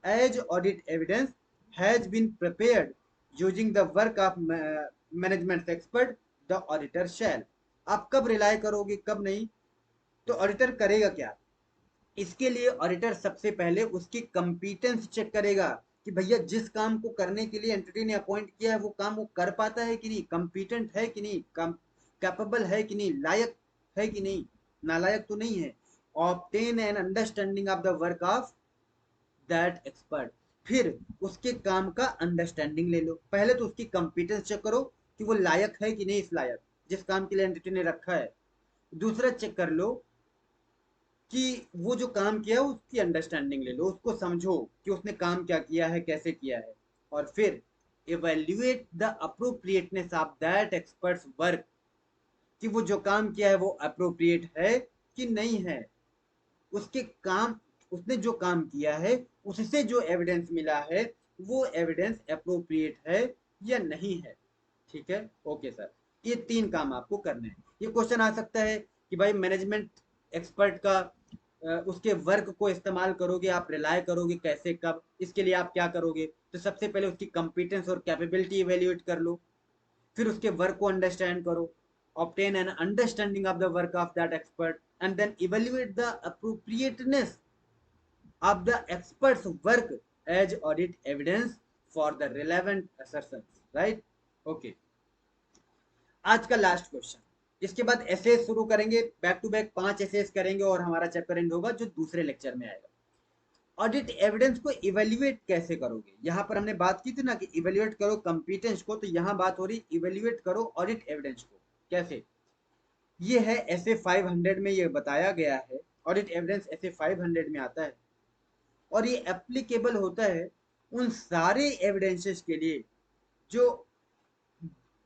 as audit evidence has been prepared using the work of management expert, the auditor shall. आप कब रिलाय करोगे कब नहीं? तो ऑडिटर करेगा क्या? इसके लिए ऑडिटर सबसे पहले उसकी कंपीटेंस चेक करेगा कि भैया जिस काम को करने के लिए एंटिटी ने अपॉइंट किया है वो काम वो कर पाता है कि नहीं, कंपीटेंट है कि नहीं, कैपेबल है कि नहीं, लायक है कि नहीं, नालायक तो नहीं है। Obtain an understanding of the work of that expert, फिर उसके काम का अंडरस्टैंडिंग ले लो। पहले तो उसकी कंपिटेंस चेक करो कि वो लायक है कि नहीं इस लायक जिस काम के लिए एंटिटी ने रखा है। दूसरा चेक कर लो कि वो जो काम किया है उसकी अंडरस्टैंडिंग ले लो, उसको समझो कि उसने काम क्या किया है, कैसे किया है। और फिर evaluate the appropriateness of that experts work, कि वो जो काम किया है वो अप्रोप्रिएट है कि नहीं है। उसके काम, उसने जो काम किया है उससे जो एविडेंस मिला है वो एविडेंस अप्रोप्रिएट है या नहीं है। ठीक है, ओके सर। ये 3 काम आपको करने हैं। ये क्वेश्चन आ सकता है कि भाई मैनेजमेंट एक्सपर्ट का उसके वर्क को इस्तेमाल करोगे, आप रिलाय करोगे कैसे, कब, इसके लिए आप क्या करोगे? तो सबसे पहले उसकी कंपिटेंस और कैपेबिलिटी इवेल्युएट कर लो, फिर उसके वर्क को अंडरस्टैंड करो, obtain an understanding of the work of that expert, and then evaluate the appropriateness of the expert's work as audit evidence for the relevant assertions, right? Okay, आज का last question. इसके बाद assess शुरू करेंगे, back to back 5 assess करेंगे और हमारा chapter and होगा जो दूसरे लेक्चर में आएगा। ऑडिट एविडेंस को इवेल्युएट कैसे करोगे? यहाँ पर हमने बात की थी ना कि इवेल्युएट करो कंपिटेंस को, तो यहाँ बात हो रही इवेल्युएट करो ऑडिट एविडेंस को कैसे। ये है ऐसे 500 में ये बताया गया है, ऑडिट एविडेंस ऐसे 500 में आता है और ये एप्लीकेबल होता है उन सारे एविडेंसेस के लिए जो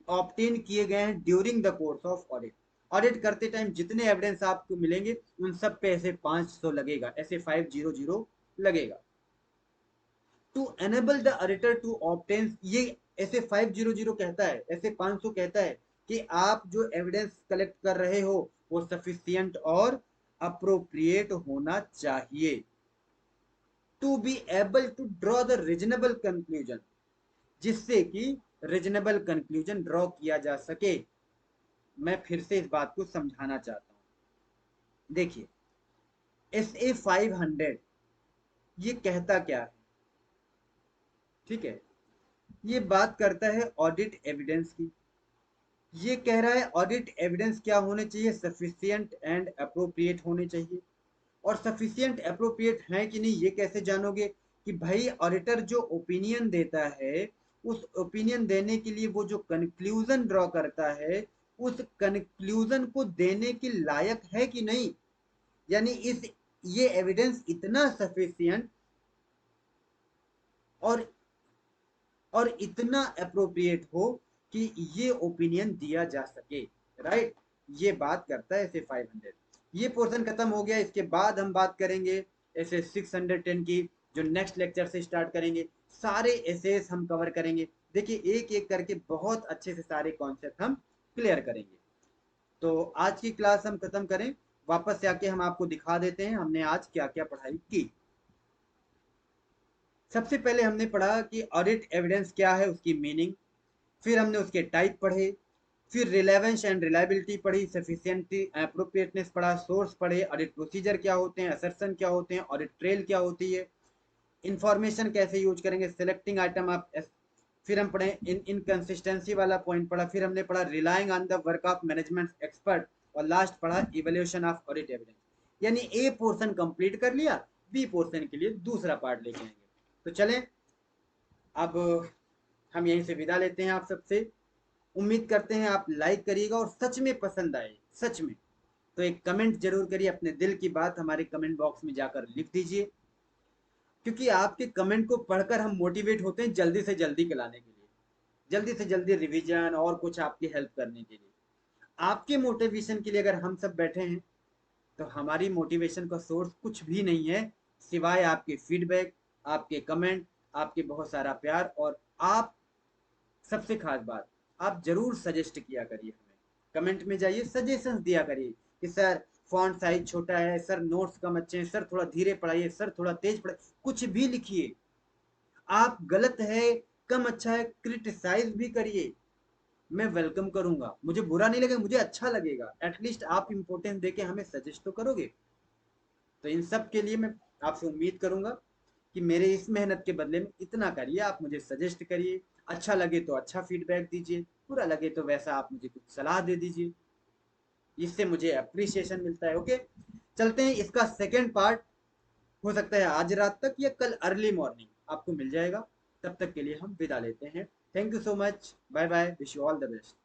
ऑब्टेन किए गए हैं during the course of audit. Audit करते टाइम जितने एविडेंस आपको मिलेंगे उन सब पे ऐसे 500 लगेगा, ऐसे 500 लगेगा। To enable the auditor to obtain, ये ऐसे 500 कहता है, ऐसे 500 कहता है कि आप जो एविडेंस कलेक्ट कर रहे हो वो सफिशियंट और अप्रोप्रिएट होना चाहिए। To be able to draw the reasonable conclusion, जिससे कि रीजनेबल कंक्लूजन ड्रॉ किया जा सके। मैं फिर से इस बात को समझाना चाहता हूं। देखिए, SA 500 ये कहता क्या है? ठीक है, ये बात करता है ऑडिट एविडेंस की। ये कह रहा है ऑडिट एविडेंस क्या होने चाहिए? सफिशियंट एंड अप्रोप्रिएट होने चाहिए। और सफिशियंट अप्रोप्रिएट है कि नहीं ये कैसे जानोगे? कि भाई ऑडिटर जो ओपिनियन देता है उस ओपिनियन देने के लिए वो जो कंक्लूजन ड्रॉ करता है उस कंक्लूजन को देने के लायक है कि नहीं। यानी इस ये एविडेंस इतना सफिशियंट और इतना अप्रोप्रिएट हो कि ये ओपिनियन दिया जा सके, राइट? ये बात करता है ऐसे 500। ये पोर्शन खत्म हो गया। इसके बाद हम बात करेंगे ऐसे 610 की, जो नेक्स्ट लेक्चर से स्टार्ट करेंगे। सारे एसेस हम कवर करेंगे। देखिए, एक एक करके बहुत अच्छे से सारे कॉन्सेप्ट हम क्लियर करेंगे। तो आज की क्लास हम खत्म करें, वापस से आके हम आपको दिखा देते हैं हमने आज क्या क्या पढ़ाई की। सबसे पहले हमने पढ़ा कि ऑडिट एविडेंस क्या है, उसकी मीनिंग। फिर हमने उसके टाइप पढ़े, फिर रिलेवेंस एंड रिलायबिलिटी पढ़ी, सफिशिएंटी अप्रोप्रिएटनेस पढ़ा, सोर्स पढ़े, ऑडिट प्रोसीजर क्या होते हैं, असर्शन क्या होते हैं, ऑडिट ट्रेल क्या होती है, इंफॉर्मेशन कैसे यूज करेंगे, सिलेक्टिंग आइटम ऑफ, फिर हम पढ़े इनकंसिस्टेंसी वाला पॉइंट पढ़ा, फिर हमने पढ़ा relying on the work of management expert, और लास्ट पढ़ा इवैल्यूएशन ऑफ ऑडिट एविडेंस। यानी ए पोर्शन कंप्लीट कर लिया, बी पोर्शन के लिए दूसरा पार्ट लेके आएंगे। तो चलें, अब हम यहीं से विदा लेते हैं आप सबसे। उम्मीद करते हैं आप लाइक करिएगा और सच में पसंद आए, सच में तो एक कमेंट जरूर करिए, अपने दिल की बात हमारे कमेंट बॉक्स में जाकर लिख दीजिए, क्योंकि आपके कमेंट को पढ़कर हम मोटिवेट होते हैं जल्दी से जल्दी कराने के लिए, जल्दी से जल्दी रिवीजन और कुछ आपकी हेल्प करने के लिए। आपके मोटिवेशन के लिए अगर हम सब बैठे हैं तो हमारी मोटिवेशन का सोर्स कुछ भी नहीं है सिवाय आपके फीडबैक, आपके कमेंट, आपके बहुत सारा प्यार। और आप, सबसे खास बात, आप जरूर सजेस्ट किया करिए, हमें कमेंट में जाइए सजेशंस दिया करिए कि सर फॉन्ट साइज छोटा है, सर नोट्स कम अच्छे हैं, सर थोड़ा धीरे पढ़ाइए, सर थोड़ा तेज पढ़ाइए, कुछ भी लिखिए। आप गलत है, कम अच्छा है, क्रिटिसाइज भी करिए, मैं वेलकम करूंगा। मुझे बुरा नहीं लगेगा, मुझे अच्छा लगेगा। एटलीस्ट आप इंपोर्टेंस देके हमें सजेस्ट तो करोगे। तो इन सब के लिए मैं आपसे उम्मीद करूंगा कि मेरे इस मेहनत के बदले में इतना करिए, आप मुझे सजेस्ट करिए। अच्छा लगे तो अच्छा फीडबैक दीजिए, बुरा लगे तो वैसा आप मुझे कुछ सलाह दे दीजिए, इससे मुझे अप्रिसिएशन मिलता है। ओके, चलते हैं। इसका सेकेंड पार्ट हो सकता है आज रात तक या कल अर्ली मॉर्निंग, आपको मिल जाएगा। तब तक के लिए हम विदा लेते हैं। Thank you so much, bye bye, wish you all the best.